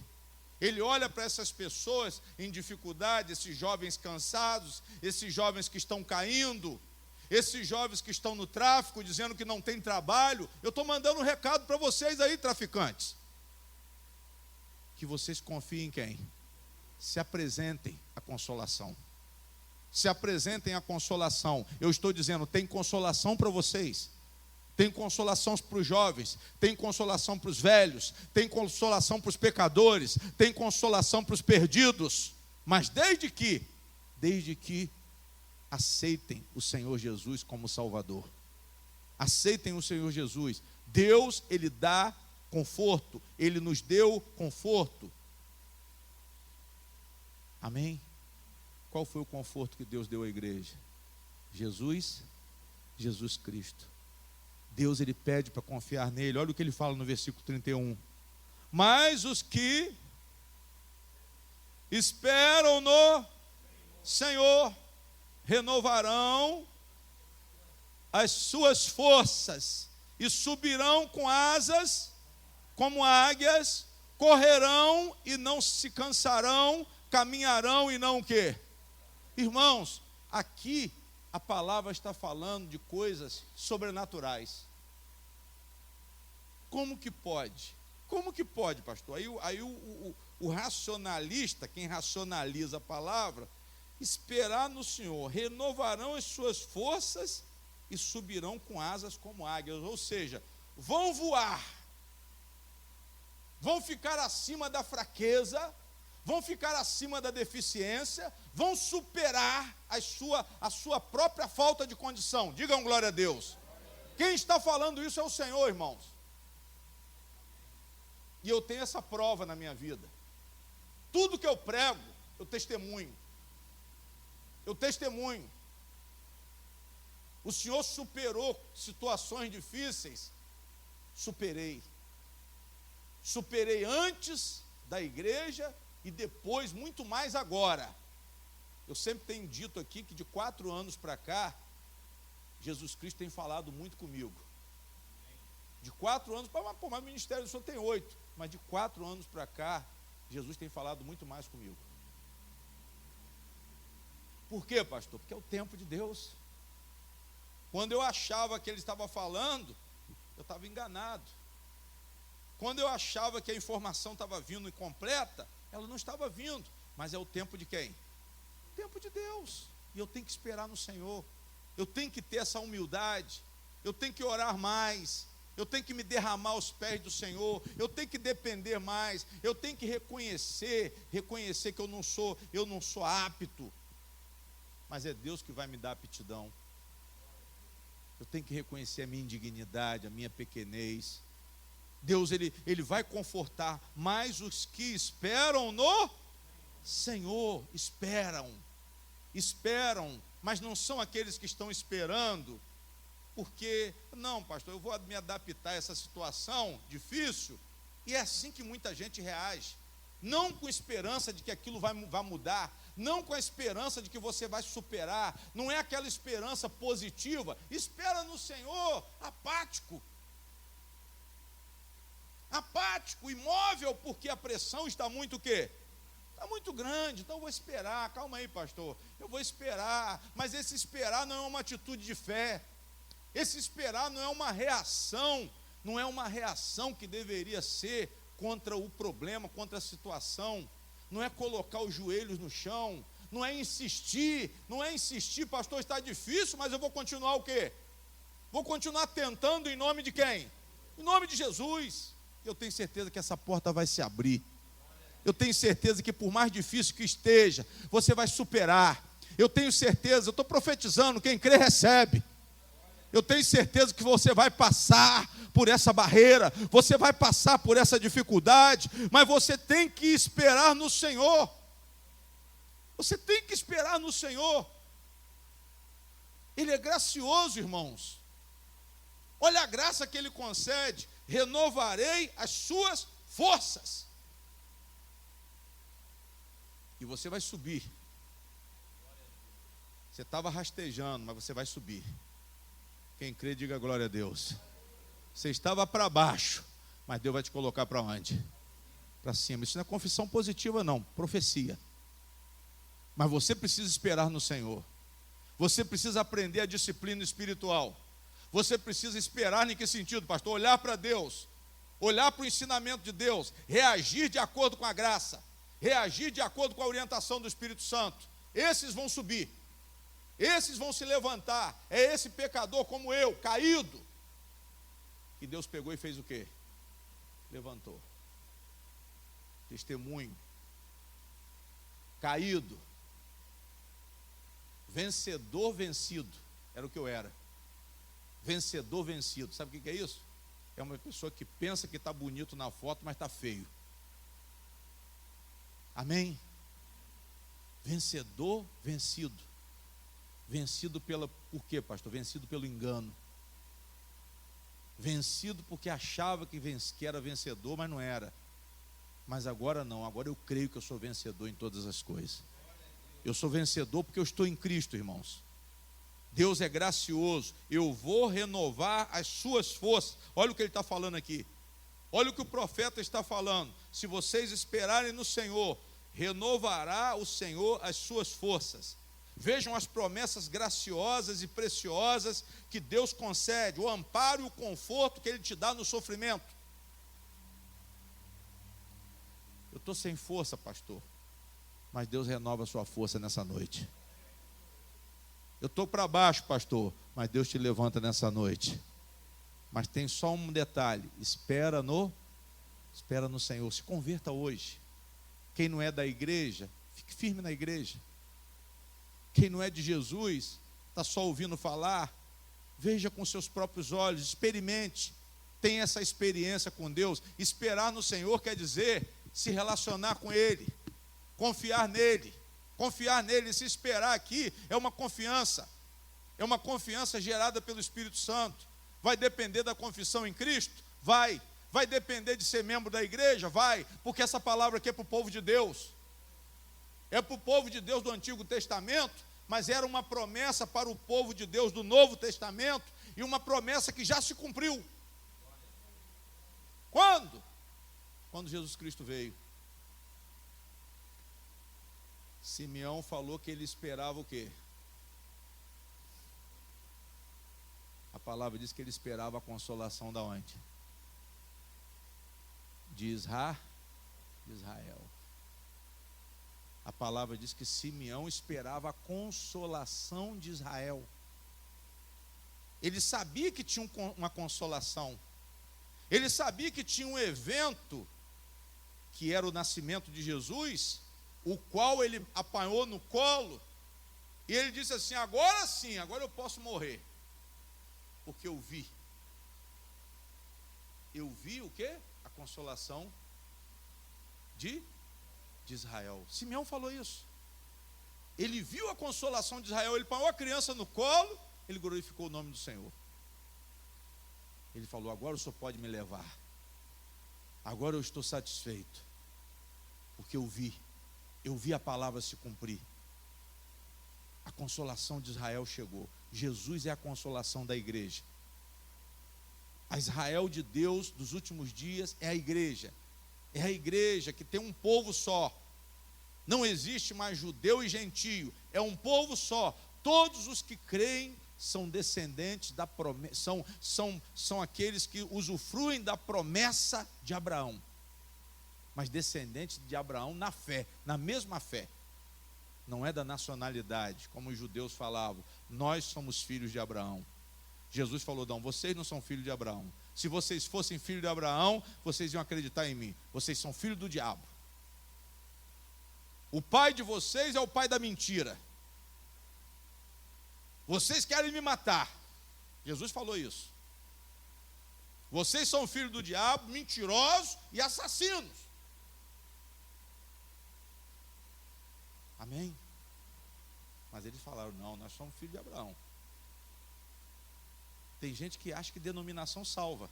Ele olha para essas pessoas em dificuldade, esses jovens cansados, esses jovens que estão caindo, esses jovens que estão no tráfico, dizendo que não tem trabalho. Eu estou mandando um recado para vocês aí, traficantes. Que vocês confiem em quem? Se apresentem à consolação. Se apresentem à consolação. Eu estou dizendo, tem consolação para vocês. Tem consolação para os jovens, tem consolação para os velhos, tem consolação para os pecadores, tem consolação para os perdidos, mas desde que aceitem o Senhor Jesus como Salvador. Aceitem o Senhor Jesus. Deus, Ele dá conforto, Ele nos deu conforto. Amém? Qual foi o conforto que Deus deu à igreja? Jesus Cristo. Deus, Ele pede para confiar nele. Olha o que Ele fala no versículo 31. Mas os que esperam no Senhor renovarão as suas forças e subirão com asas como águias, correrão e não se cansarão, caminharão e não o quê? Irmãos, aqui a palavra está falando de coisas sobrenaturais. Como que pode? Como que pode, pastor? Aí o racionalista, quem racionaliza a palavra, esperar no Senhor, renovarão as suas forças e subirão com asas como águias. Ou seja, vão voar, vão ficar acima da fraqueza, vão ficar acima da deficiência, vão superar a sua própria falta de condição. Digam glória a Deus. Quem está falando isso é o Senhor, irmãos. E eu tenho essa prova na minha vida. Tudo que eu prego, eu testemunho. Eu testemunho. O Senhor superou situações difíceis. Superei. Superei antes da igreja e depois, muito mais agora. Eu sempre tenho dito aqui que de 4 anos para cá, Jesus Cristo tem falado muito comigo. De 4 anos, mas o ministério do Senhor tem 8, mas de 4 anos para cá, Jesus tem falado muito mais comigo. Por quê, pastor? Porque é o tempo de Deus. Quando eu achava que Ele estava falando, eu estava enganado. Quando eu achava que a informação estava vindo incompleta, ela não estava vindo, mas é o tempo de quem? O tempo de Deus. E eu tenho que esperar no Senhor. Eu tenho que ter essa humildade. Eu tenho que orar mais. Eu tenho que me derramar aos pés do Senhor. Eu tenho que depender mais. Eu tenho que reconhecer que eu não sou apto. Mas é Deus que vai me dar aptidão. Eu tenho que reconhecer a minha indignidade, a minha pequenez. Deus, Ele vai confortar, mas os que esperam no Senhor, esperam, mas não são aqueles que estão esperando porque, não, pastor, eu vou me adaptar a essa situação difícil. E é assim que muita gente reage. Não com esperança de que aquilo vai mudar, não com a esperança de que você vai superar, não é aquela esperança positiva. Espera no Senhor, apático, imóvel, porque a pressão está muito o quê? Está muito grande, então eu vou esperar. Calma aí, pastor, eu vou esperar. Mas esse esperar não é uma atitude de fé, esse esperar não é uma reação, não é uma reação que deveria ser contra o problema, contra a situação. Não é colocar os joelhos no chão, não é insistir, pastor, está difícil, mas eu vou continuar o quê? Vou continuar tentando em nome de quem? Em nome de Jesus. Eu tenho certeza que essa porta vai se abrir. Eu tenho certeza que por mais difícil que esteja, você vai superar. Eu tenho certeza, eu estou profetizando, quem crê recebe. Eu tenho certeza que você vai passar por essa barreira, você vai passar por essa dificuldade, mas você tem que esperar no Senhor. Você tem que esperar no Senhor. Ele é gracioso, irmãos. Olha a graça que Ele concede. Renovarei as suas forças. E você vai subir. Você estava rastejando, mas você vai subir. Quem crê, diga glória a Deus. Você estava para baixo, mas Deus vai te colocar para onde? Para cima. Isso não é confissão positiva, não, profecia. Mas você precisa esperar no Senhor. Você precisa aprender a disciplina espiritual. Você precisa esperar em que sentido, pastor? Olhar para Deus, olhar para o ensinamento de Deus, reagir de acordo com a graça, reagir de acordo com a orientação do Espírito Santo. Esses vão subir, esses vão se levantar. É esse pecador como eu, caído, que Deus pegou e fez o quê? Levantou. Testemunho. Caído. Vencedor vencido. Era o que eu era. Vencedor vencido. Sabe o que é isso? É uma pessoa que pensa que está bonito na foto, mas está feio. Amém? Vencedor vencido. Vencido por quê, pastor? Vencido pelo engano. Vencido porque achava que era vencedor, mas não era. Mas agora não, agora eu creio que eu sou vencedor em todas as coisas. Eu sou vencedor porque eu estou em Cristo, irmãos. Deus é gracioso. Eu vou renovar as suas forças. Olha o que ele está falando aqui. Olha o que o profeta está falando. Se vocês esperarem no Senhor, renovará o Senhor as suas forças. Vejam as promessas graciosas e preciosas que Deus concede, o amparo e o conforto que Ele te dá no sofrimento. Eu estou sem força, pastor, mas Deus renova a sua força nessa noite. Eu estou para baixo, pastor, mas Deus te levanta nessa noite. Mas tem só um detalhe: espera no Senhor. Se converta hoje. Quem não é da igreja, fique firme na igreja. Quem não é de Jesus, está só ouvindo falar, veja com seus próprios olhos, experimente, tenha essa experiência com Deus. Esperar no Senhor quer dizer se relacionar com Ele, confiar nele. Se esperar aqui é uma confiança gerada pelo Espírito Santo. Vai depender da confissão em Cristo? Vai depender de ser membro da igreja? Vai, porque essa palavra aqui é para o povo de Deus. É para o povo de Deus do Antigo Testamento, mas era uma promessa para o povo de Deus do Novo Testamento, e uma promessa que já se cumpriu. Quando? Quando Jesus Cristo veio. Simeão falou que ele esperava o quê? A palavra diz que ele esperava a consolação da onde? De Israel. A palavra diz que Simeão esperava a consolação de Israel. Ele sabia que tinha uma consolação. Ele sabia que tinha um evento, que era o nascimento de Jesus, o qual ele apanhou no colo. E ele disse assim: agora sim, agora eu posso morrer. Porque eu vi. Eu vi o quê? A consolação de Israel. Simeão falou isso. Ele viu a consolação de Israel, ele pôs a criança no colo, ele glorificou o nome do Senhor. Ele falou: agora o Senhor pode me levar. Agora eu estou satisfeito, porque eu vi a palavra se cumprir. A consolação de Israel chegou. Jesus é a consolação da igreja. A Israel de Deus dos últimos dias é a igreja. É a igreja que tem um povo só. Não existe mais judeu e gentio. É um povo só. Todos os que creem são descendentes da promessa, são aqueles que usufruem da promessa de Abraão. Mas descendentes de Abraão na fé, na mesma fé. Não é da nacionalidade, como os judeus falavam. Nós somos filhos de Abraão. Jesus falou: não, vocês não são filhos de Abraão. Se vocês fossem filhos de Abraão, vocês iam acreditar em mim. Vocês são filhos do diabo. O pai de vocês é o pai da mentira. Vocês querem me matar. Jesus falou isso. Vocês são filhos do diabo, mentirosos e assassinos. Amém? Mas eles falaram: não, nós somos filhos de Abraão. Tem gente que acha que denominação salva.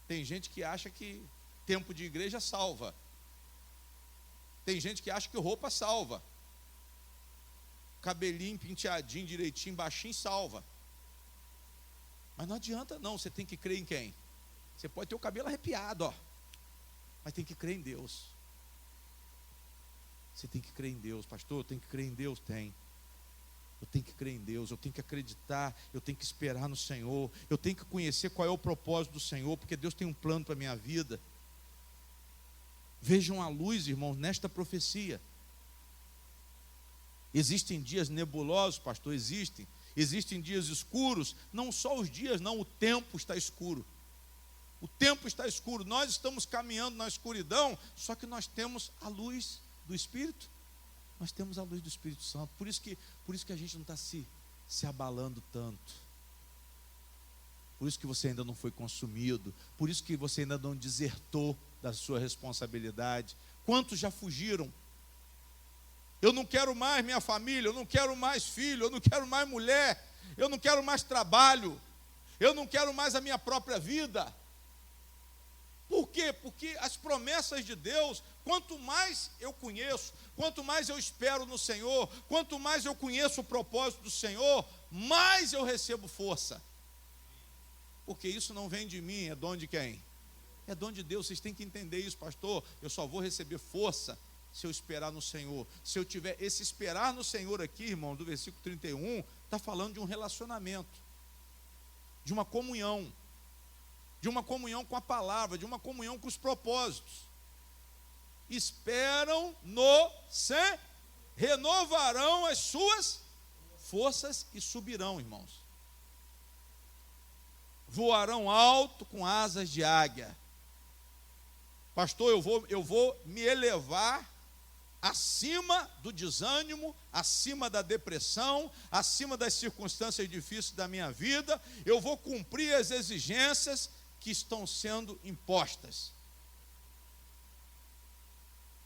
Tem gente que acha que tempo de igreja salva. Tem gente que acha que roupa salva. Cabelinho penteadinho, direitinho, baixinho salva. Mas não adianta não, você tem que crer em quem? Você pode ter o cabelo arrepiado, ó, mas tem que crer em Deus. Você tem que crer em Deus. Pastor, eu tenho que crer em Deus? Tem. Eu tenho que crer em Deus, eu tenho que acreditar, eu tenho que esperar no Senhor, eu tenho que conhecer qual é o propósito do Senhor, porque Deus tem um plano para a minha vida. Vejam a luz, irmãos, nesta profecia. Existem dias nebulosos, pastor, existem dias escuros, não só os dias, não, o tempo está escuro. O tempo está escuro, nós estamos caminhando na escuridão, só que nós temos a luz do Espírito. Nós temos a luz do Espírito Santo. Por isso que a gente não está se abalando tanto. Por isso que você ainda não foi consumido. Por isso que você ainda não desertou da sua responsabilidade. Quantos já fugiram? Eu não quero mais minha família, eu não quero mais filho, eu não quero mais mulher, eu não quero mais trabalho, eu não quero mais a minha própria vida. Por quê? Porque as promessas de Deus, quanto mais eu conheço, quanto mais eu espero no Senhor, quanto mais eu conheço o propósito do Senhor, mais eu recebo força. Porque isso não vem de mim, é dom de quem? É dom de Deus. Vocês têm que entender isso, pastor. Eu só vou receber força se eu esperar no Senhor. Se eu tiver esse esperar no Senhor aqui, irmão, do versículo 31, está falando de um relacionamento, de uma comunhão com a palavra, de uma comunhão com os propósitos. Esperam no Senhor, renovarão as suas forças e subirão, irmãos. Voarão alto com asas de águia. Pastor, eu vou me elevar acima do desânimo, acima da depressão, acima das circunstâncias difíceis da minha vida. Eu vou cumprir as exigências que estão sendo impostas.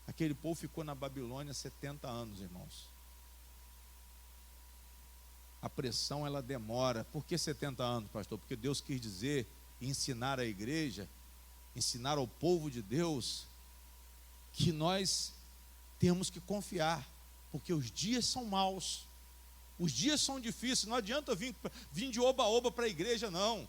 Aquele povo ficou na Babilônia 70 anos, irmãos. A pressão, ela demora. Por que 70 anos, pastor? Porque Deus quis dizer, ensinar a igreja, ensinar ao povo de Deus, que nós temos que confiar, porque os dias são maus, os dias são difíceis. Não adianta vir de oba-oba para a igreja, não.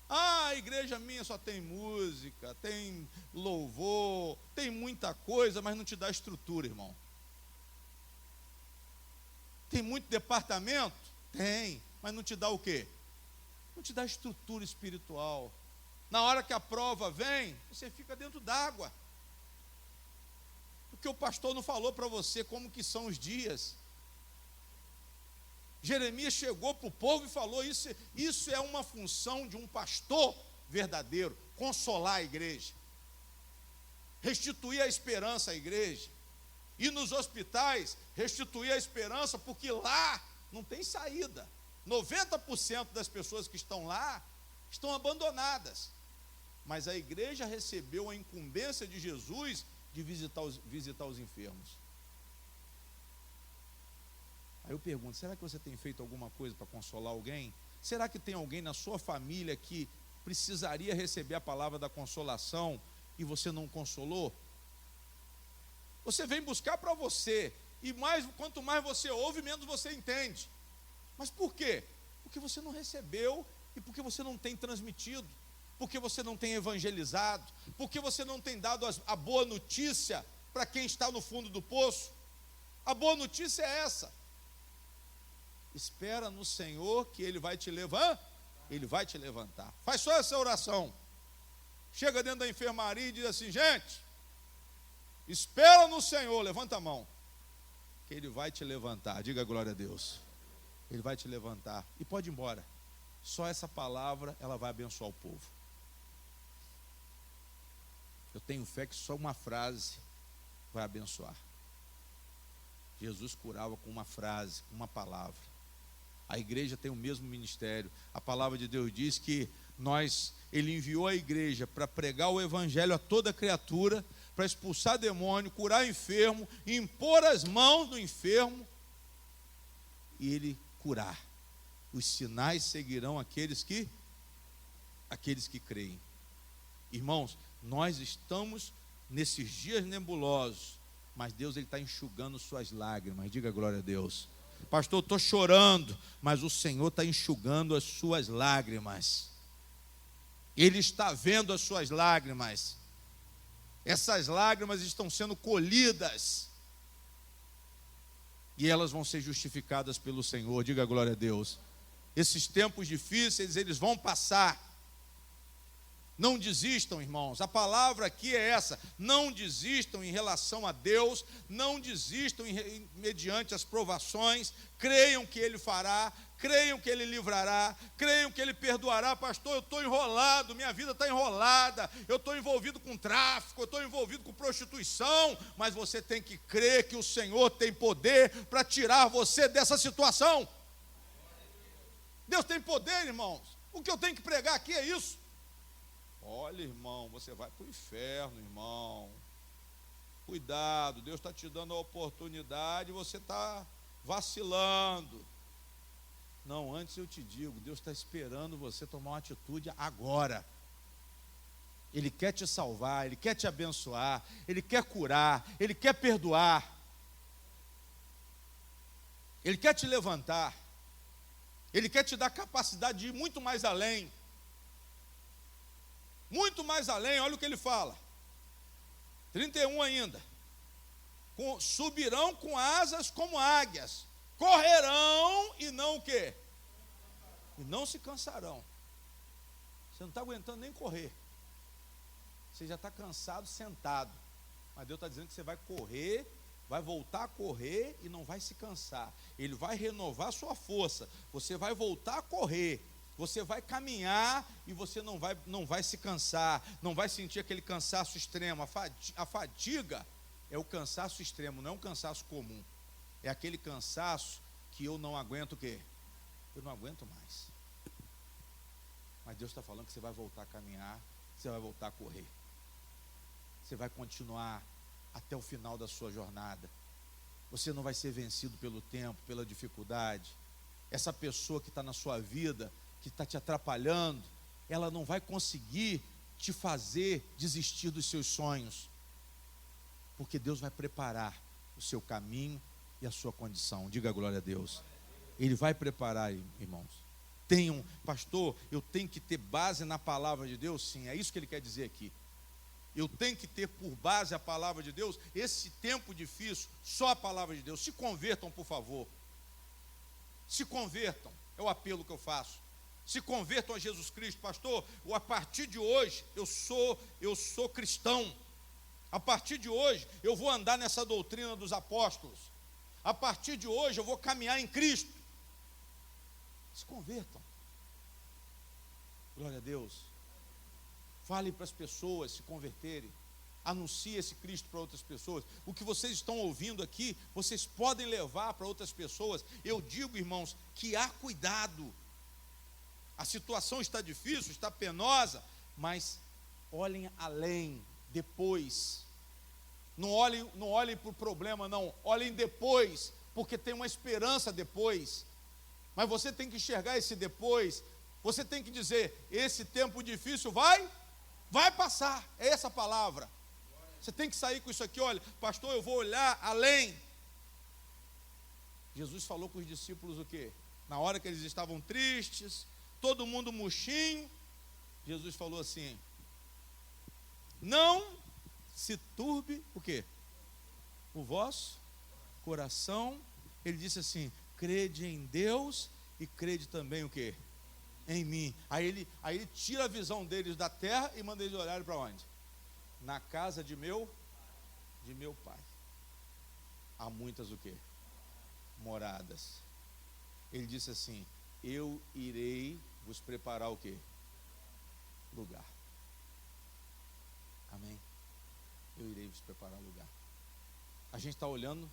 A igreja minha só tem música, tem louvor, tem muita coisa, mas não te dá estrutura, irmão. Tem muito departamento? Tem, mas não te dá o quê? Não te dá estrutura espiritual. Na hora que a prova vem, você fica dentro d'água. Porque o pastor não falou para você como que são os dias. Jeremias chegou para o povo e falou: isso é uma função de um pastor verdadeiro, consolar a igreja, restituir a esperança à igreja, e nos hospitais, restituir a esperança, porque lá não tem saída. 90% das pessoas que estão lá estão abandonadas, mas a igreja recebeu a incumbência de Jesus de visitar os enfermos. Aí eu pergunto, será que você tem feito alguma coisa para consolar alguém? Será que tem alguém na sua família que precisaria receber a palavra da consolação e você não consolou? Você vem buscar para você, e quanto mais você ouve, menos você entende. Mas por quê? Porque você não recebeu e porque você não tem transmitido, porque você não tem evangelizado, porque você não tem dado a boa notícia para quem está no fundo do poço. A boa notícia é essa: espera no Senhor que Ele vai te levantar. Ele vai te levantar. Faz só essa oração. Chega dentro da enfermaria e diz assim: gente, espera no Senhor, levanta a mão, que Ele vai te levantar. Diga glória a Deus. Ele vai te levantar e pode ir embora. Só essa palavra, ela vai abençoar o povo. Eu tenho fé que só uma frase vai abençoar. Jesus curava com uma frase, com uma palavra. A igreja tem o mesmo ministério. A palavra de Deus diz que Ele enviou a igreja para pregar o evangelho a toda criatura, para expulsar demônio, curar enfermo, impor as mãos no enfermo e ele curar. Os sinais seguirão aqueles que creem. Irmãos, nós estamos nesses dias nebulosos, mas Deus está enxugando suas lágrimas. Diga glória a Deus. Pastor, eu estou chorando, mas o Senhor está enxugando as suas lágrimas. Ele está vendo as suas lágrimas. Essas lágrimas estão sendo colhidas e elas vão ser justificadas pelo Senhor. Diga glória a Deus. Esses tempos difíceis, eles vão passar. Não desistam, irmãos. A palavra aqui é essa: não desistam em relação a Deus, não desistam mediante as provações. Creiam que Ele fará, creiam que Ele livrará, creiam que Ele perdoará. Pastor, eu estou enrolado, minha vida está enrolada, eu estou envolvido com tráfico, eu estou envolvido com prostituição. Mas você tem que crer que o Senhor tem poder para tirar você dessa situação. Deus tem poder, irmãos. O que eu tenho que pregar aqui é isso. Olha, irmão, você vai para o inferno, irmão. Cuidado, Deus está te dando a oportunidade e você está vacilando. Não, antes eu te digo, Deus está esperando você tomar uma atitude agora. Ele quer te salvar, Ele quer te abençoar, Ele quer curar, Ele quer perdoar, Ele quer te levantar, Ele quer te dar capacidade de ir muito mais além. Muito mais além. Olha o que ele fala, 31 ainda: subirão com asas como águias, correrão e não o quê? E não se cansarão. Você não está aguentando nem correr, você já está cansado sentado, mas Deus está dizendo que você vai correr, vai voltar a correr e não vai se cansar. Ele vai renovar a sua força, você vai voltar a correr, você vai caminhar e você não vai se cansar, não vai sentir aquele cansaço extremo. A fadiga é o cansaço extremo, não é um cansaço comum. É aquele cansaço que eu não aguento o quê? Eu não aguento mais. Mas Deus está falando que você vai voltar a caminhar, você vai voltar a correr. Você vai continuar até o final da sua jornada. Você não vai ser vencido pelo tempo, pela dificuldade. Essa pessoa que está na sua vida, que está te atrapalhando, ela não vai conseguir te fazer desistir dos seus sonhos, porque Deus vai preparar o seu caminho e a sua condição. Diga glória a Deus. Ele vai preparar, irmãos. Pastor, eu tenho que ter base na palavra de Deus? Sim, é isso que ele quer dizer aqui. Eu tenho que ter por base a palavra de Deus. Esse tempo difícil, só a palavra de Deus. Se convertam, por favor. Se convertam, é o apelo que eu faço. Se convertam a Jesus Cristo. Pastor, a partir de hoje eu sou cristão. A partir de hoje eu vou andar nessa doutrina dos apóstolos. A partir de hoje eu vou caminhar em Cristo. Se convertam. Glória a Deus. Fale para as pessoas se converterem. Anuncie esse Cristo para outras pessoas. O que vocês estão ouvindo aqui, vocês podem levar para outras pessoas. Eu digo, irmãos, que há cuidado. A situação está difícil, está penosa, mas olhem além, depois. Não olhem para o problema, não. Olhem depois porque tem uma esperança depois. Mas você tem que enxergar esse depois. Você tem que dizer: esse tempo difícil vai passar. É essa a palavra. Você tem que sair com isso aqui. Olha, pastor, eu vou olhar além. Jesus falou com os discípulos o quê? Na hora que eles estavam tristes, todo mundo murchinho, Jesus falou assim: não se turbe o quê? O vosso coração. Ele disse assim: crede em Deus e crede também o quê? Em mim. Aí ele tira a visão deles da terra e manda eles olharem para onde? Na casa de meu pai. Há muitas o quê? Moradas. Ele disse assim: eu irei vos preparar o quê? Lugar. Amém? Eu irei vos preparar lugar. A gente está olhando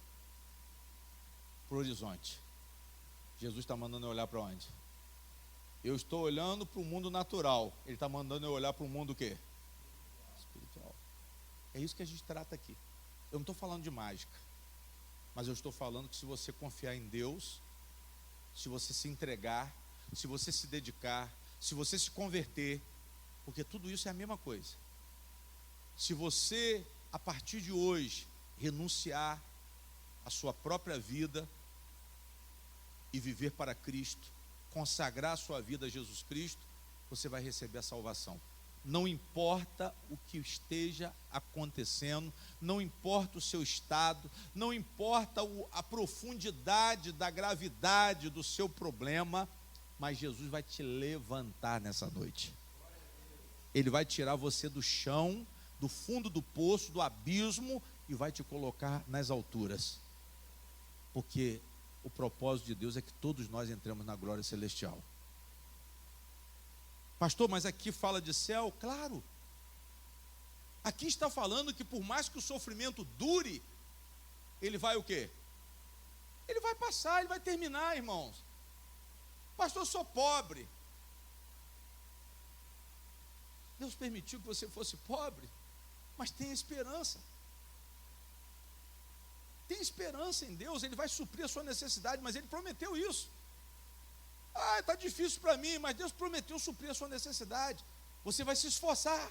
para o horizonte. Jesus está mandando eu olhar para onde? Eu estou olhando para o mundo natural. Ele está mandando eu olhar para o mundo o quê? Espiritual. É isso que a gente trata aqui. Eu não estou falando de mágica, mas eu estou falando que se você confiar em Deus, se você se entregar, se você se dedicar, se você se converter, porque tudo isso é a mesma coisa. Se você, a partir de hoje, renunciar à sua própria vida e viver para Cristo, consagrar a sua vida a Jesus Cristo, você vai receber a salvação. Não importa o que esteja acontecendo, não importa o seu estado, não importa a profundidade da gravidade do seu problema, mas Jesus vai te levantar nessa noite. Ele vai tirar você do chão, do fundo do poço, do abismo, e vai te colocar nas alturas. Porque o propósito de Deus é que todos nós entremos na glória celestial. Pastor, mas aqui fala de céu? Claro. Aqui está falando que por mais que o sofrimento dure, ele vai o quê? Ele vai passar, ele vai terminar, irmãos. Pastor, eu sou pobre. Deus permitiu que você fosse pobre, mas tem esperança. Tem esperança em Deus, Ele vai suprir a sua necessidade, mas Ele prometeu isso. Ah, está difícil para mim, mas Deus prometeu suprir a sua necessidade. Você vai se esforçar,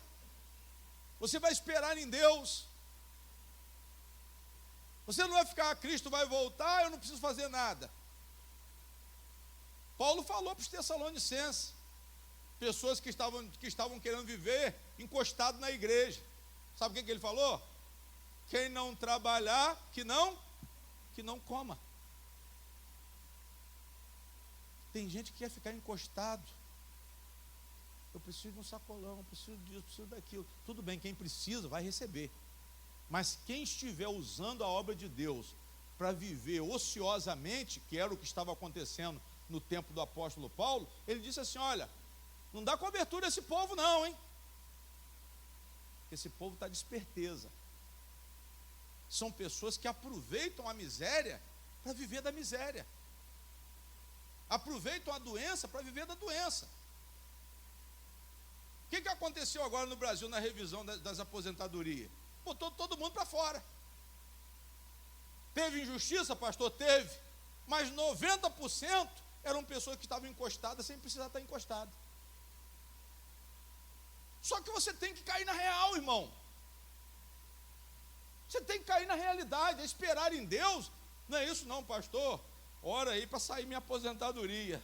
você vai esperar em Deus. Você não vai ficar: Cristo vai voltar, eu não preciso fazer nada. Paulo falou para os Tessalonicenses, pessoas que estavam querendo viver encostado na igreja. Sabe o que ele falou? Quem não trabalhar, que não coma. Tem gente que quer ficar encostado. Eu preciso de um sacolão, eu preciso disso, eu preciso daquilo. Tudo bem, quem precisa vai receber. Mas quem estiver usando a obra de Deus para viver ociosamente, que era o que estava acontecendo no tempo do apóstolo Paulo, ele disse assim: olha, não dá cobertura a esse povo não, hein? Porque esse povo está de esperteza. São pessoas que aproveitam a miséria para viver da miséria. Aproveitam a doença para viver da doença. O que aconteceu agora no Brasil na revisão das aposentadorias? Botou todo mundo para fora. Teve injustiça, pastor? Teve. Mas 90% eram pessoas que estavam encostadas sem precisar estar encostado. Só que você tem que cair na real, irmão. Você tem que cair na realidade, é esperar em Deus. Não é isso não, pastor. Ora aí para sair minha aposentadoria.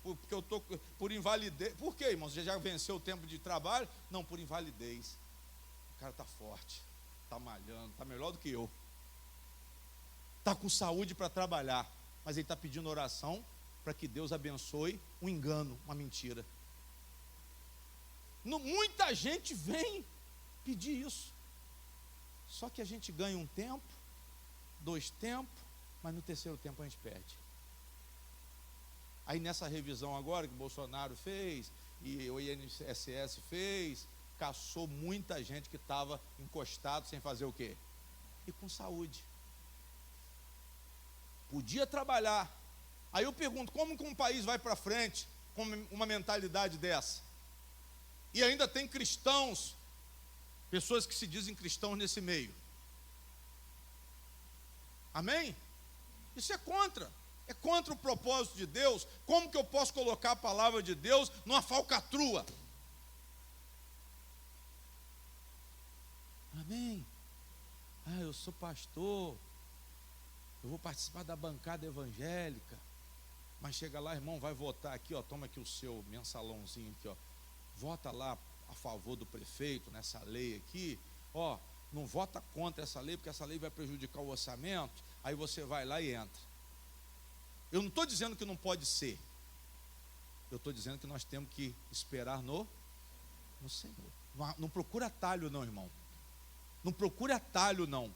Porque eu estou por invalidez. Por quê, irmão? Você já venceu o tempo de trabalho? Não, por invalidez. O cara está forte, está malhando, está melhor do que eu. Está com saúde para trabalhar. Mas ele está pedindo oração para que Deus abençoe um engano, uma mentira. Muita gente vem pedir isso. Só que a gente ganha um tempo, 2 tempos, mas no 3º tempo a gente perde. Aí nessa revisão agora que o Bolsonaro fez, e o INSS fez, caçou muita gente que estava encostado sem fazer o quê? E com saúde. Podia trabalhar. Aí eu pergunto, como que um país vai para frente com uma mentalidade dessa? E ainda tem cristãos, pessoas que se dizem cristãos nesse meio. Amém? Isso é contra o propósito de Deus. Como que eu posso colocar a palavra de Deus numa falcatrua? Amém? Eu sou pastor, eu vou participar da bancada evangélica, mas chega lá, irmão, vai votar aqui, ó, toma aqui o seu mensalãozinho aqui, ó, vota lá a favor do prefeito nessa lei aqui, ó, não vota contra essa lei, porque essa lei vai prejudicar o orçamento. Aí você vai lá e entra. Eu não estou dizendo que não pode ser, eu estou dizendo que nós temos que esperar no Senhor. Não procura atalho não, irmão. Não procure atalho não.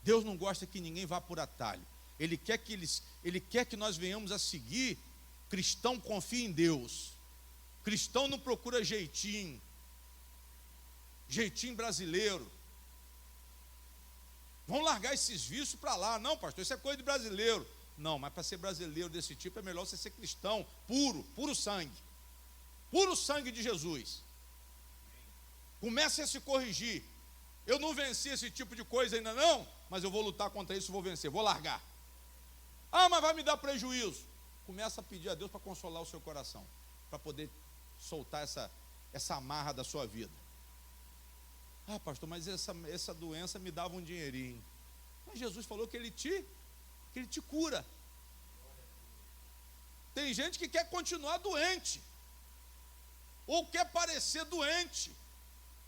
Deus não gosta que ninguém vá por atalho. Ele quer que nós venhamos a seguir. Cristão confia em Deus. Cristão não procura jeitinho brasileiro. Vamos largar esses vícios para lá. Não, pastor, isso é coisa de brasileiro. Não, mas para ser brasileiro desse tipo é melhor você ser cristão puro sangue de Jesus. Comece a se corrigir. Eu não venci esse tipo de coisa ainda não, mas eu vou lutar contra isso, vou vencer, vou largar. Mas vai me dar prejuízo. Começa a pedir a Deus para consolar o seu coração, para poder soltar essa amarra da sua vida. Pastor, mas essa doença me dava um dinheirinho. Mas Jesus falou que Ele te cura. Tem gente que quer continuar doente, ou quer parecer doente,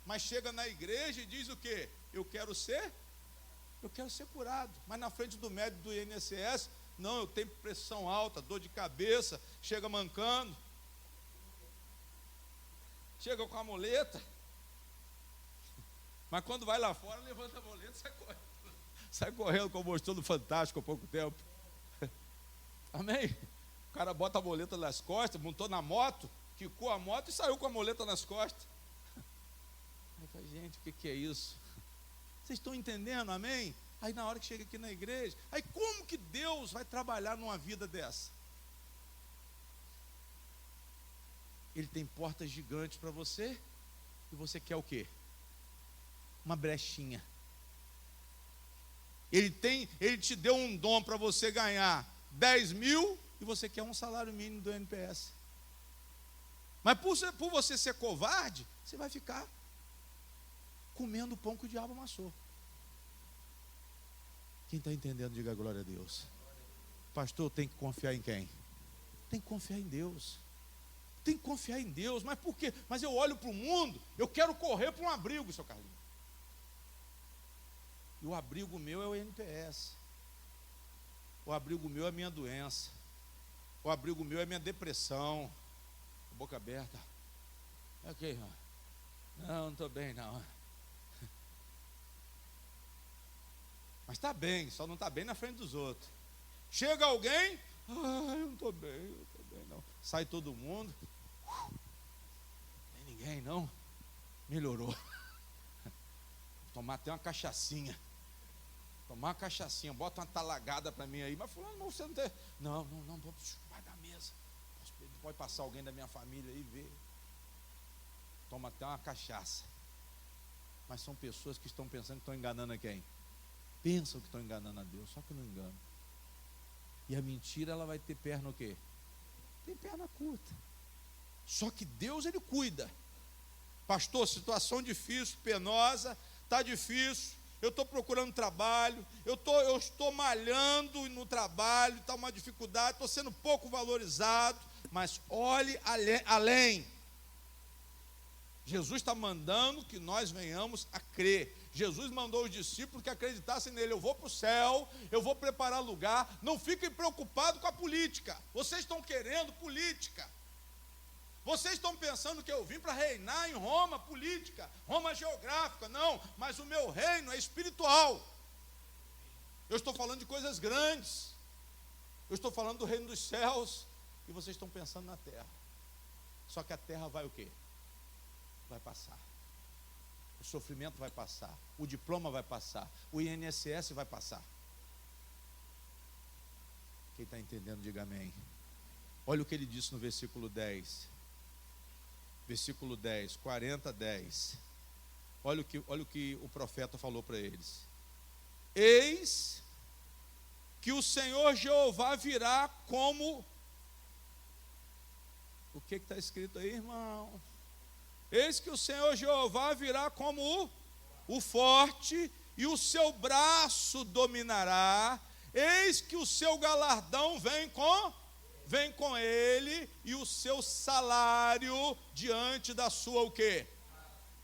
mas chega na igreja e diz o quê? Eu quero ser curado. Mas na frente do médico do INSS, não, eu tenho pressão alta, dor de cabeça, chega mancando, chega com a muleta, mas quando vai lá fora, levanta a muleta e sai correndo, como mostrou no Fantástico há pouco tempo. Amém? O cara bota a muleta nas costas, montou na moto, quicou a moto e saiu com a muleta nas costas. Eu falei, gente, o que é isso? Vocês estão entendendo, amém? Aí na hora que chega aqui na igreja, aí como que Deus vai trabalhar numa vida dessa? Ele tem portas gigantes para você, e você quer o quê? Uma brechinha. Ele te deu um dom para você ganhar 10 mil, e você quer um salário mínimo do NPS. Mas por você ser covarde, você vai ficar comendo o pão que o diabo amassou. Quem está entendendo, diga glória a Deus. Pastor, tem que confiar em quem? Tem que confiar em Deus. Tem que confiar em Deus. Mas por quê? Mas eu olho para o mundo, eu quero correr para um abrigo, seu Carlinhos. E o abrigo meu é o NPS. O abrigo meu é a minha doença. O abrigo meu é a minha depressão. Boca aberta. Ok, irmão. Não estou bem não. Mas está bem, só não está bem na frente dos outros. Chega alguém, eu não estou bem não. Sai todo mundo, nem ninguém não. Melhorou. Tomar até uma cachaçinha. Tomar uma cachaçinha, bota uma talagada para mim aí. Mas fulano, não, você não tem. Não, vai da mesa. Pode passar alguém da minha família aí e ver. Toma até uma cachaça. Mas são pessoas que estão pensando que estão enganando a quem? Pensam que estão enganando a Deus, só que não enganam. E a mentira, ela vai ter perna o quê? Tem perna curta. Só que Deus, Ele cuida. Pastor, situação difícil, penosa, está difícil, eu estou procurando trabalho, eu estou malhando no trabalho, está uma dificuldade, estou sendo pouco valorizado, mas olhe além. Jesus está mandando que nós venhamos a crer. Jesus mandou os discípulos que acreditassem nele. Eu vou para o céu, eu vou preparar lugar. Não fiquem preocupados com a política. Vocês estão querendo política. Vocês estão pensando que eu vim para reinar em Roma, política, Roma geográfica. Não, mas o meu reino é espiritual. Eu estou falando de coisas grandes. Eu estou falando do reino dos céus. E vocês estão pensando na terra. Só que a terra vai o quê? Vai passar. O sofrimento vai passar. O diploma vai passar. O INSS vai passar. Quem está entendendo, diga amém. Olha o que ele disse no versículo 10. Versículo 10, 40, 10. Olha o que o profeta falou para eles. Eis que o Senhor Jeová virá como... O que está escrito aí, irmão? Eis que o Senhor Jeová virá como o forte, e o seu braço dominará. Eis que o seu galardão vem com ele, e o seu salário diante da sua o quê?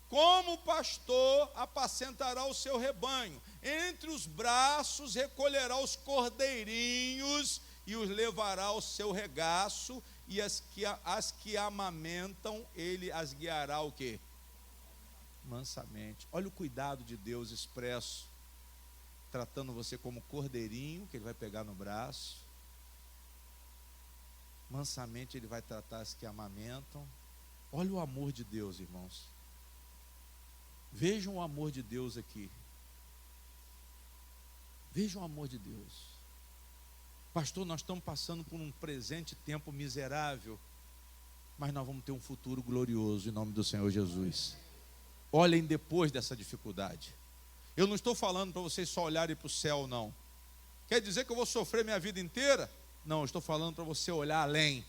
Como pastor apacentará o seu rebanho, entre os braços recolherá os cordeirinhos e os levará ao seu regaço, e as que amamentam, ele as guiará o quê? Mansamente. Olha o cuidado de Deus expresso, tratando você como cordeirinho, que ele vai pegar no braço. Mansamente ele vai tratar as que amamentam. Olha o amor de Deus, irmãos. Vejam o amor de Deus aqui. Vejam o amor de Deus. Pastor, nós estamos passando por um presente tempo miserável, mas nós vamos ter um futuro glorioso em nome do Senhor Jesus. Olhem depois dessa dificuldade. Eu não estou falando para vocês só olharem para o céu, não. Quer dizer que eu vou sofrer minha vida inteira? Não, eu estou falando para você olhar além.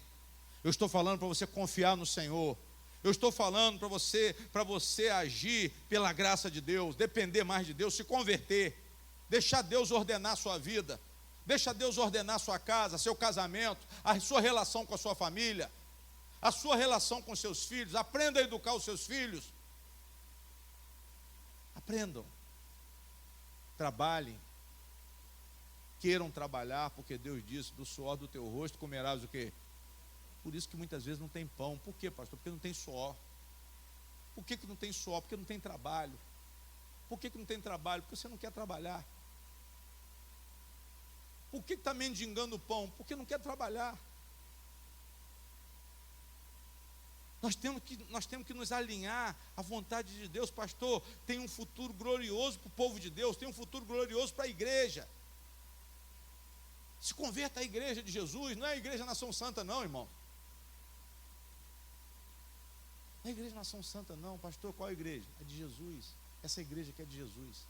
Eu estou falando para você confiar no Senhor. Eu estou falando para você agir pela graça de Deus, depender mais de Deus, se converter, deixar Deus ordenar a sua vida, deixa Deus ordenar a sua casa, seu casamento, a sua relação com a sua família, a sua relação com os seus filhos. Aprenda a educar os seus filhos. Aprendam, trabalhem, queiram trabalhar, porque Deus disse, do suor do teu rosto comerás o quê? Por isso que muitas vezes não tem pão. Por quê, pastor? Porque não tem suor. Por que não tem suor? Porque não tem trabalho. Por que não tem trabalho? Porque você não quer trabalhar. Por que está mendigando o pão? Porque não quer trabalhar. Nós temos que nos alinhar à vontade de Deus. Pastor, tem um futuro glorioso para o povo de Deus, tem um futuro glorioso para a igreja. Se converta à igreja de Jesus, não é a igreja Nação Santa não, irmão. Não é a igreja Nação Santa não, pastor, qual é a igreja? É de Jesus, essa igreja aqui é de Jesus.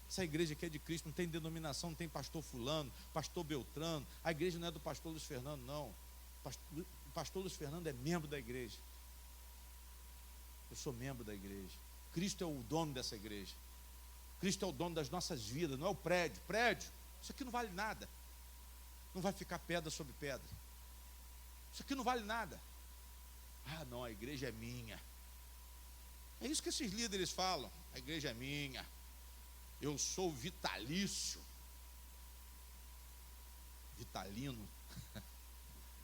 Essa igreja aqui é de Cristo, não tem denominação, não tem pastor fulano, pastor Beltrano. A igreja não é do pastor Luiz Fernando, não. O pastor Luiz Fernando é membro da igreja. Eu sou membro da igreja. Cristo é o dono dessa igreja. Cristo é o dono das nossas vidas, não é o prédio. Prédio, isso aqui não vale nada. Não vai ficar pedra sobre pedra. Isso aqui não vale nada. Ah, não, a igreja é minha. É isso que esses líderes falam. A igreja é minha. Eu sou vitalício. Vitalino.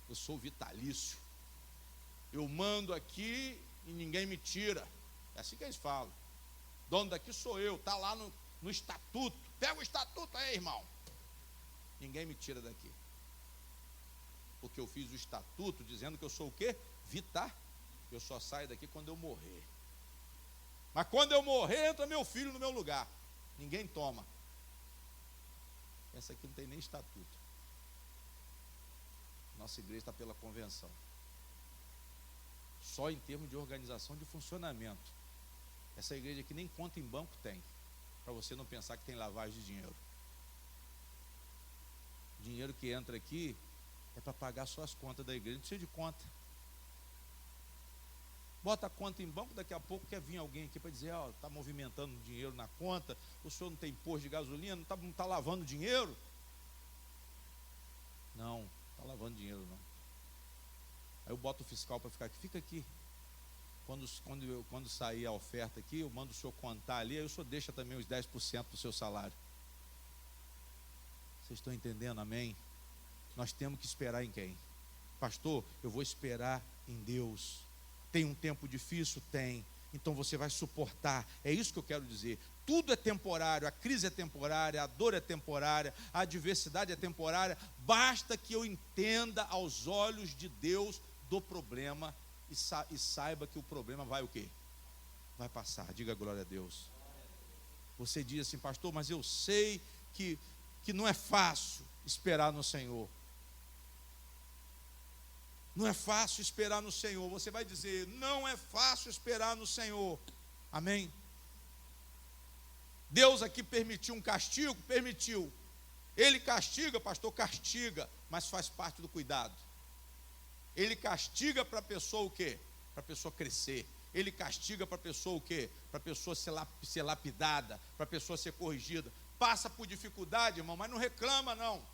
Eu sou vitalício. Eu mando aqui e ninguém me tira. É assim que eles falam. Dono daqui sou eu. Está lá no estatuto. Pega o estatuto aí, irmão. Ninguém me tira daqui. Porque eu fiz o estatuto dizendo que eu sou o quê? Vitar. Eu só saio daqui quando eu morrer. Mas quando eu morrer, entra meu filho no meu lugar. Ninguém toma. Essa aqui não tem nem estatuto. Nossa igreja está pela convenção. Só em termos de organização de funcionamento. Essa igreja aqui nem conta em banco tem. Para você não pensar que tem lavagem de dinheiro. O dinheiro que entra aqui é para pagar só as contas da igreja. Não precisa de conta. Bota a conta em banco, daqui a pouco quer vir alguém aqui para dizer, ó, está movimentando dinheiro na conta, o senhor não tem posto de gasolina, não está lavando dinheiro? Não, não está lavando dinheiro não. Aí eu boto o fiscal para ficar aqui, fica aqui. Quando sair a oferta aqui, eu mando o senhor contar ali, aí o senhor deixa também os 10% do seu salário. Vocês estão entendendo, amém? Nós temos que esperar em quem? Pastor, eu vou esperar em Deus. Tem um tempo difícil? Tem. Então você vai suportar. É isso que eu quero dizer. Tudo é temporário, a crise é temporária, a dor é temporária, a adversidade é temporária. Basta que eu entenda aos olhos de Deus do problema e saiba que o problema vai o quê? Vai passar. Diga glória a Deus. Você diz assim, pastor, mas eu sei que não é fácil esperar no Senhor. Não é fácil esperar no Senhor. Você vai dizer, não é fácil esperar no Senhor. Amém? Deus aqui permitiu um castigo? Permitiu. Ele castiga, pastor, castiga, mas faz parte do cuidado. Ele castiga para a pessoa o quê? Para a pessoa crescer. Ele castiga para a pessoa o quê? Para a pessoa ser lapidada, para a pessoa ser corrigida. Passa por dificuldade, irmão, mas não reclama não,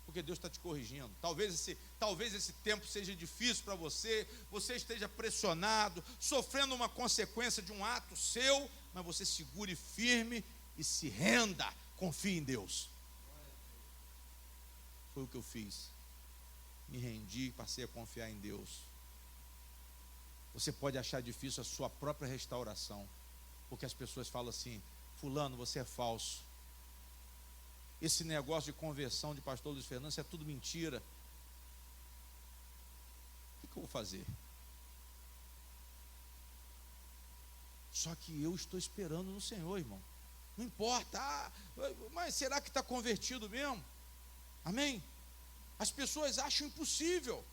porque Deus está te corrigindo. Talvez esse tempo seja difícil para você, você esteja pressionado, sofrendo uma consequência de um ato seu, mas você segure firme e se renda, confie em Deus. Foi o que eu fiz, me rendi e passei a confiar em Deus. Você pode achar difícil a sua própria restauração, porque as pessoas falam assim: fulano, você é falso. Esse negócio de conversão de pastor Luiz Fernando, isso é tudo mentira. O que eu vou fazer? Só que eu estou esperando no Senhor, irmão. Não importa, mas será que está convertido mesmo? Amém? As pessoas acham impossível.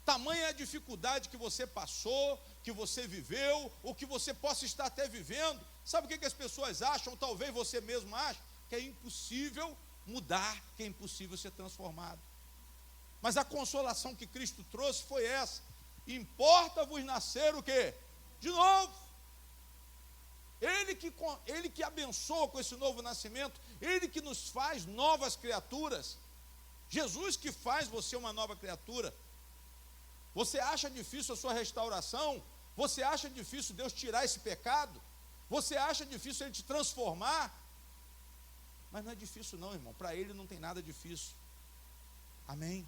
Tamanha é a dificuldade que você passou, que você viveu, ou que você possa estar até vivendo. Sabe o que as pessoas acham? Talvez você mesmo ache que é impossível mudar, que é impossível ser transformado. Mas a consolação que Cristo trouxe foi essa: importa-vos nascer o quê? De novo. Ele que abençoa com esse novo nascimento, Ele que nos faz novas criaturas. Jesus que faz você uma nova criatura. Você acha difícil a sua restauração? Você acha difícil Deus tirar esse pecado? Você acha difícil Ele te transformar? Mas não é difícil não, irmão. Para Ele não tem nada difícil. Amém?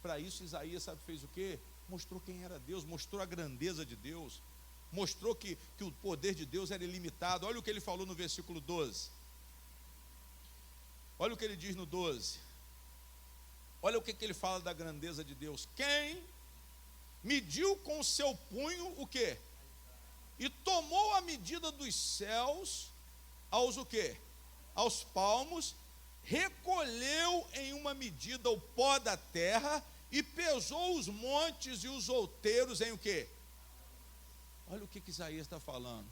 Para isso Isaías, sabe, fez o quê? Mostrou quem era Deus, mostrou a grandeza de Deus, mostrou que o poder de Deus era ilimitado. Olha o que ele falou no versículo 12. Olha o que ele diz no 12. Olha o que ele fala da grandeza de Deus. Quem mediu com o seu punho o quê? E tomou a medida dos céus aos o quê? Aos palmos, recolheu em uma medida o pó da terra e pesou os montes e os outeiros em o quê? Olha o que Isaías está falando.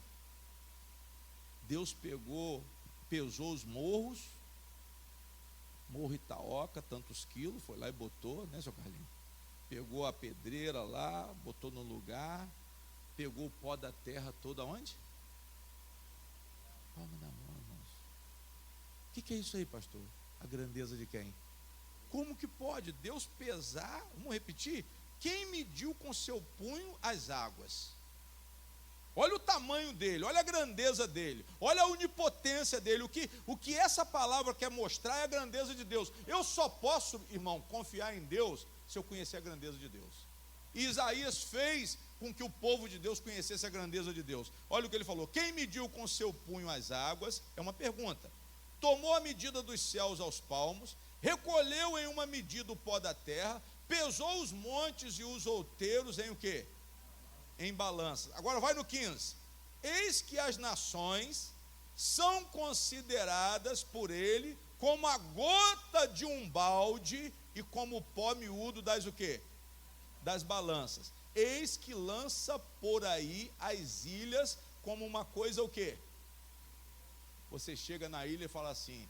Deus pesou os morros, Morro Itaoca, tantos quilos, foi lá e botou, né, seu Carlinhos? Pegou a pedreira lá, botou no lugar, pegou o pó da terra todo aonde? Palma da mão, irmãos. O que é isso aí, pastor? A grandeza de quem? Como que pode Deus pesar? Vamos repetir? Quem mediu com seu punho as águas? Olha o tamanho dele, olha a grandeza dele, olha a onipotência dele. O que essa palavra quer mostrar é a grandeza de Deus. Eu só posso, irmão, confiar em Deus se eu conhecer a grandeza de Deus. E Isaías fez com que o povo de Deus conhecesse a grandeza de Deus. Olha o que ele falou: quem mediu com seu punho as águas? É uma pergunta. Tomou a medida dos céus aos palmos, recolheu em uma medida o pó da terra, pesou os montes e os outeiros em o quê? Em balanças. Agora vai no 15. Eis que as nações são consideradas por ele como a gota de um balde e como o pó miúdo das o quê? Das balanças. Eis que lança por aí as ilhas como uma coisa o quê? Você chega na ilha e fala assim: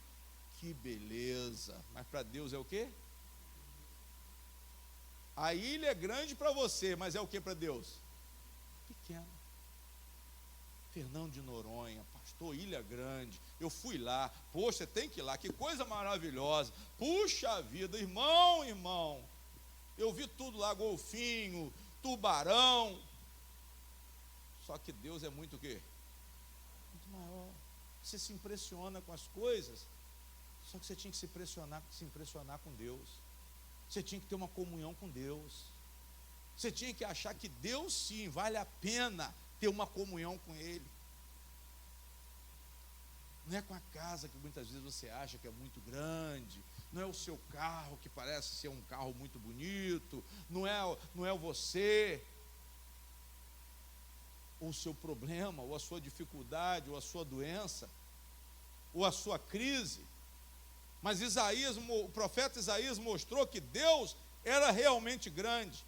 que beleza. Mas para Deus é o quê? A ilha é grande para você, mas é o que para Deus? Pequeno. Fernão de Noronha, pastor, Ilha Grande, eu fui lá, poxa, tem que ir lá, que coisa maravilhosa, puxa vida, irmão, eu vi tudo lá, golfinho, tubarão, só que Deus é muito o quê? Muito maior. Você se impressiona com as coisas, só que você tinha que se impressionar com Deus, você tinha que ter uma comunhão com Deus, você tinha que achar que Deus sim, vale a pena ter uma comunhão com Ele. Não é com a casa que muitas vezes você acha que é muito grande, não é o seu carro que parece ser um carro muito bonito, não é você, ou o seu problema, ou a sua dificuldade, ou a sua doença, ou a sua crise. Mas o profeta Isaías mostrou que Deus era realmente grande.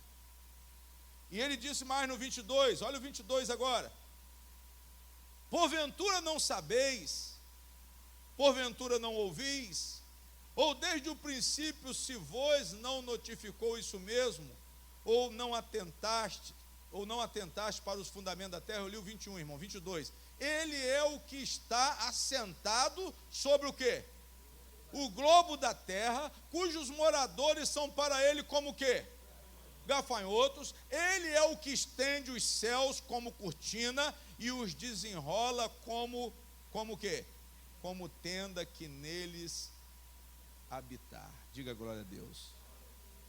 E ele disse mais no 22, olha o 22 agora: porventura não sabeis, porventura não ouvis? Ou desde o princípio se vos não notificou isso mesmo? Ou não atentaste para os fundamentos da terra? Eu li o 21, irmão, 22. Ele é o que está assentado sobre o quê? O globo da terra, cujos moradores são para ele como o quê? Gafanhotos. Ele é o que estende os céus como cortina e os desenrola como o quê? Como tenda que neles habitar. Diga glória a Deus.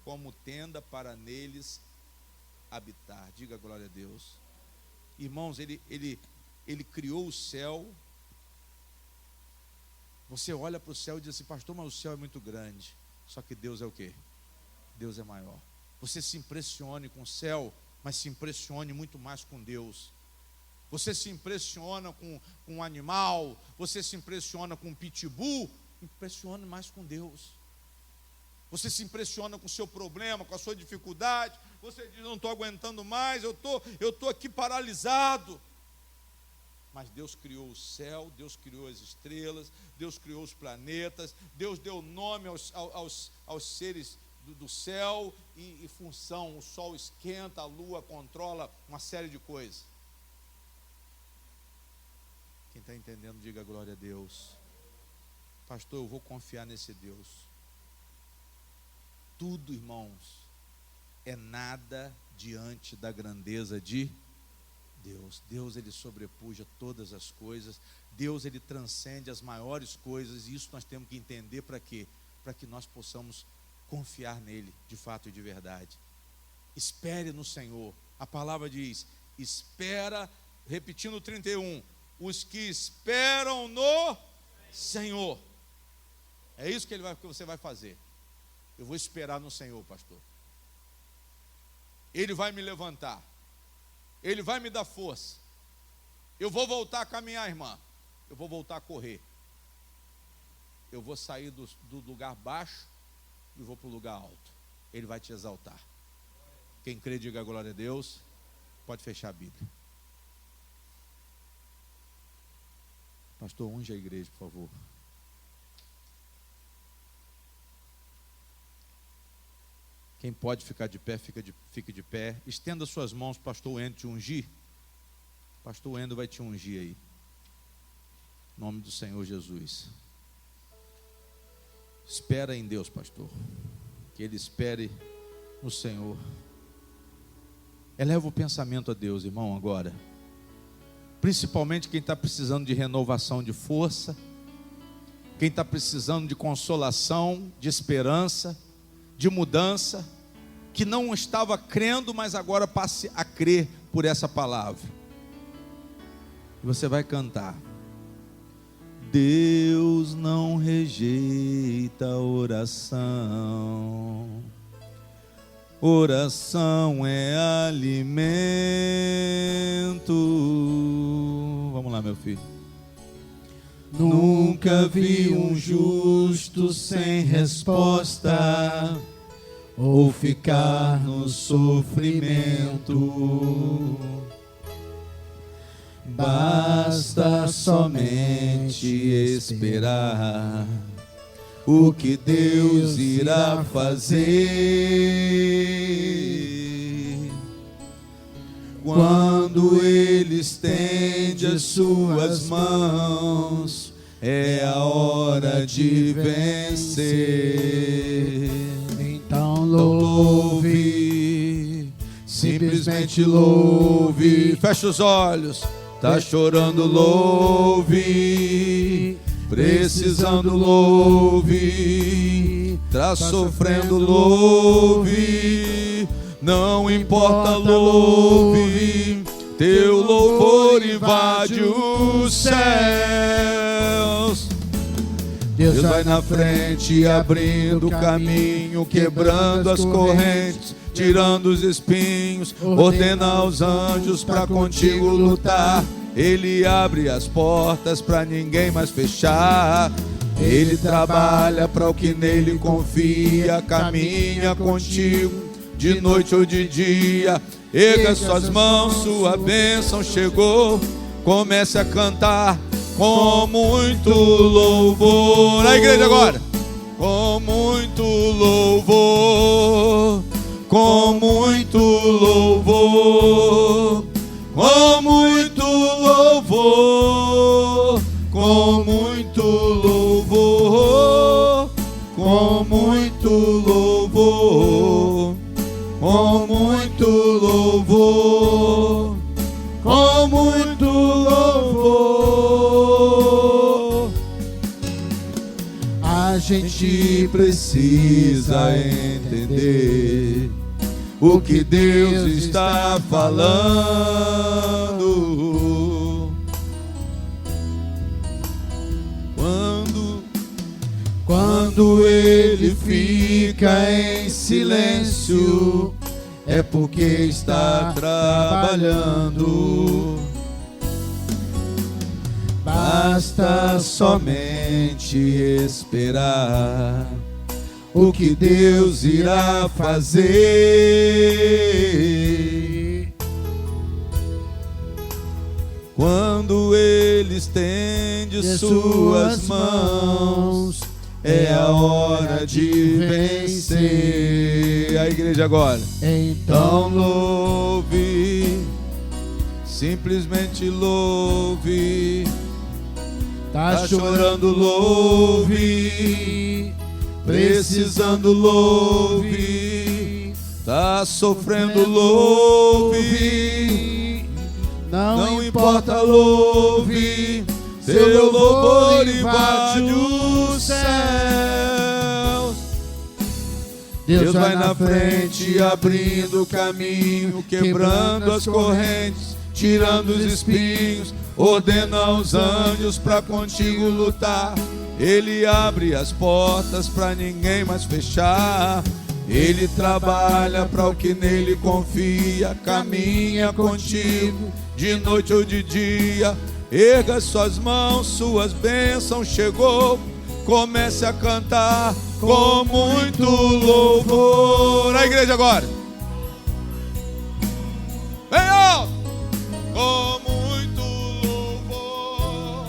Como tenda para neles habitar. Diga glória a Deus. Irmãos, ele criou o céu. Você olha para o céu e diz assim: pastor, mas o céu é muito grande. Só que Deus é o quê? Deus é maior. Você se impressione com o céu, mas se impressione muito mais com Deus. Você se impressiona com um animal, você se impressiona com um pitbull, impressione mais com Deus. Você se impressiona com o seu problema, com a sua dificuldade. Você diz: não estou aguentando mais, eu estou aqui paralisado. Mas Deus criou o céu, Deus criou as estrelas, Deus criou os planetas, Deus deu nome aos seres do céu e função. O sol esquenta, a lua controla uma série de coisas. Quem está entendendo, diga glória a Deus. Pastor, eu vou confiar nesse Deus. Tudo, irmãos, é nada diante da grandeza de Deus. Deus, ele sobrepuja todas as coisas. Deus, ele transcende as maiores coisas. E isso nós temos que entender para quê? Para que nós possamos confiar nele, de fato e de verdade. Espere no Senhor. A palavra diz: espera, repetindo o 31, os que esperam no Senhor. É isso que você vai fazer. Eu vou esperar no Senhor, pastor. Ele vai me levantar. Ele vai me dar força. Eu vou voltar a caminhar, irmã. Eu vou voltar a correr. Eu vou sair do lugar baixo e vou para o lugar alto. Ele vai te exaltar. Quem crê, diga glória a Deus. Pode fechar a Bíblia. Pastor, unge a igreja, por favor. Quem pode ficar de pé, fique de pé. Estenda suas mãos, pastor Wendel te ungir. Pastor Wendel vai te ungir aí. Em nome do Senhor Jesus. Espera em Deus, pastor. Que ele espere no Senhor. Eleva o pensamento a Deus, irmão, agora. Principalmente quem está precisando de renovação de força. Quem está precisando de consolação, de esperança, de mudança, que não estava crendo, mas agora passe a crer por essa palavra. E você vai cantar: Deus não rejeita a oração. Oração é alimento. Vamos lá, meu filho. Nunca vi um justo sem resposta, ou ficar no sofrimento. Basta somente esperar o que Deus irá fazer. Quando Ele estende as suas mãos, é a hora de vencer. Então louve, simplesmente louve. Fecha os olhos. Tá chorando, louve. Precisando, louve. Tá sofrendo, louve. Não importa, louve. Teu louvor invade os céus. Deus vai na frente, abrindo o caminho, quebrando as correntes, tirando os espinhos, ordena aos anjos para contigo lutar. Ele abre as portas para ninguém mais fechar. Ele trabalha para o que nele confia, caminha contigo de noite ou de dia. Erga suas mãos, sua bênção chegou. Comece a cantar, com muito louvor. A igreja agora. Com muito louvor, com muito louvor, com muito louvor, com muito louvor, com muito louvor, com muito louvor, com muito louvor. A gente precisa entender o que Deus está falando. Quando Ele fica em silêncio, é porque está trabalhando. Basta somente esperar o que Deus irá fazer. Quando Ele estende suas mãos, é a hora de vencer. A igreja agora. Então louve, simplesmente louve. Tá chorando, louve. Precisando, louve. Tá sofrendo, louve. Não importa, louve. Seu louvor invade os céus. Deus vai na frente, abrindo o caminho, quebrando as correntes, tirando os espinhos, ordena aos anjos para contigo lutar. Ele abre as portas para ninguém mais fechar. Ele trabalha para o que nele confia, caminha contigo de noite ou de dia. Erga suas mãos, suas bênçãos chegou. Comece a cantar com muito louvor. A igreja agora. Vem alto. Com muito louvor,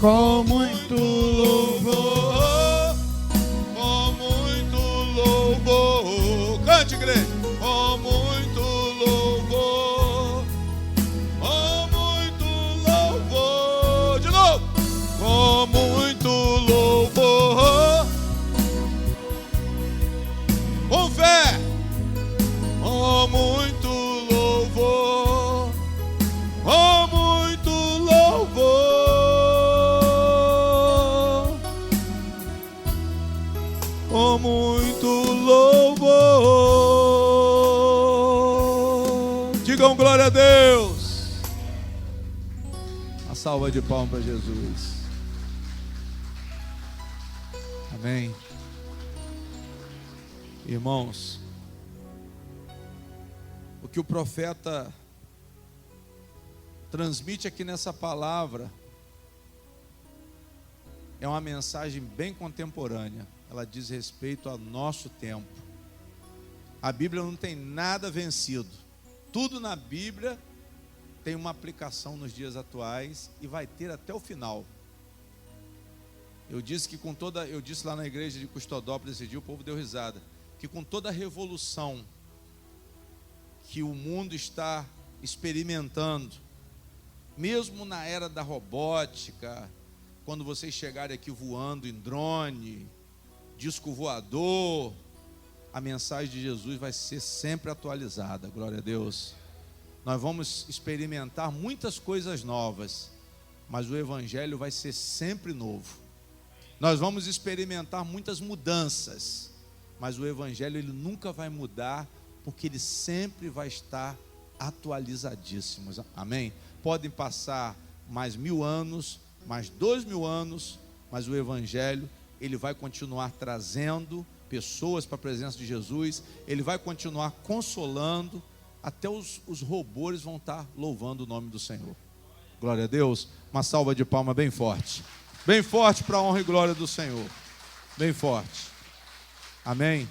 com muito louvor, com muito louvor, com muito louvor. Cante, igreja. Com muito louvor, com muito louvor. De novo. Com muito louvor. Com fé. Com muito louvor, com muito louvor, com muito louvor. Digam glória a Deus. Uma salva de palmas para Jesus. Amém. Irmãos, o que o profeta transmite aqui nessa palavra é uma mensagem bem contemporânea. Ela diz respeito ao nosso tempo. A Bíblia não tem nada vencido. Tudo na Bíblia tem uma aplicação nos dias atuais e vai ter até o final. Eu disse lá na igreja de Custodópolis esse dia, o povo deu risada, que com toda a revolução que o mundo está experimentando, mesmo na era da robótica, quando vocês chegarem aqui voando em drone, disco voador, a mensagem de Jesus vai ser sempre atualizada, glória a Deus. Nós vamos experimentar muitas coisas novas, mas o Evangelho vai ser sempre novo. Nós vamos experimentar muitas mudanças, mas o Evangelho ele nunca vai mudar, porque ele sempre vai estar atualizadíssimo. Amém? Podem passar mais 1000 anos, mais 2000 anos, mas o Evangelho ele vai continuar trazendo pessoas para a presença de Jesus. Ele vai continuar consolando. Até os robôs vão estar louvando o nome do Senhor. Glória a Deus. Uma salva de palmas bem forte. Bem forte para a honra e glória do Senhor. Bem forte. Amém.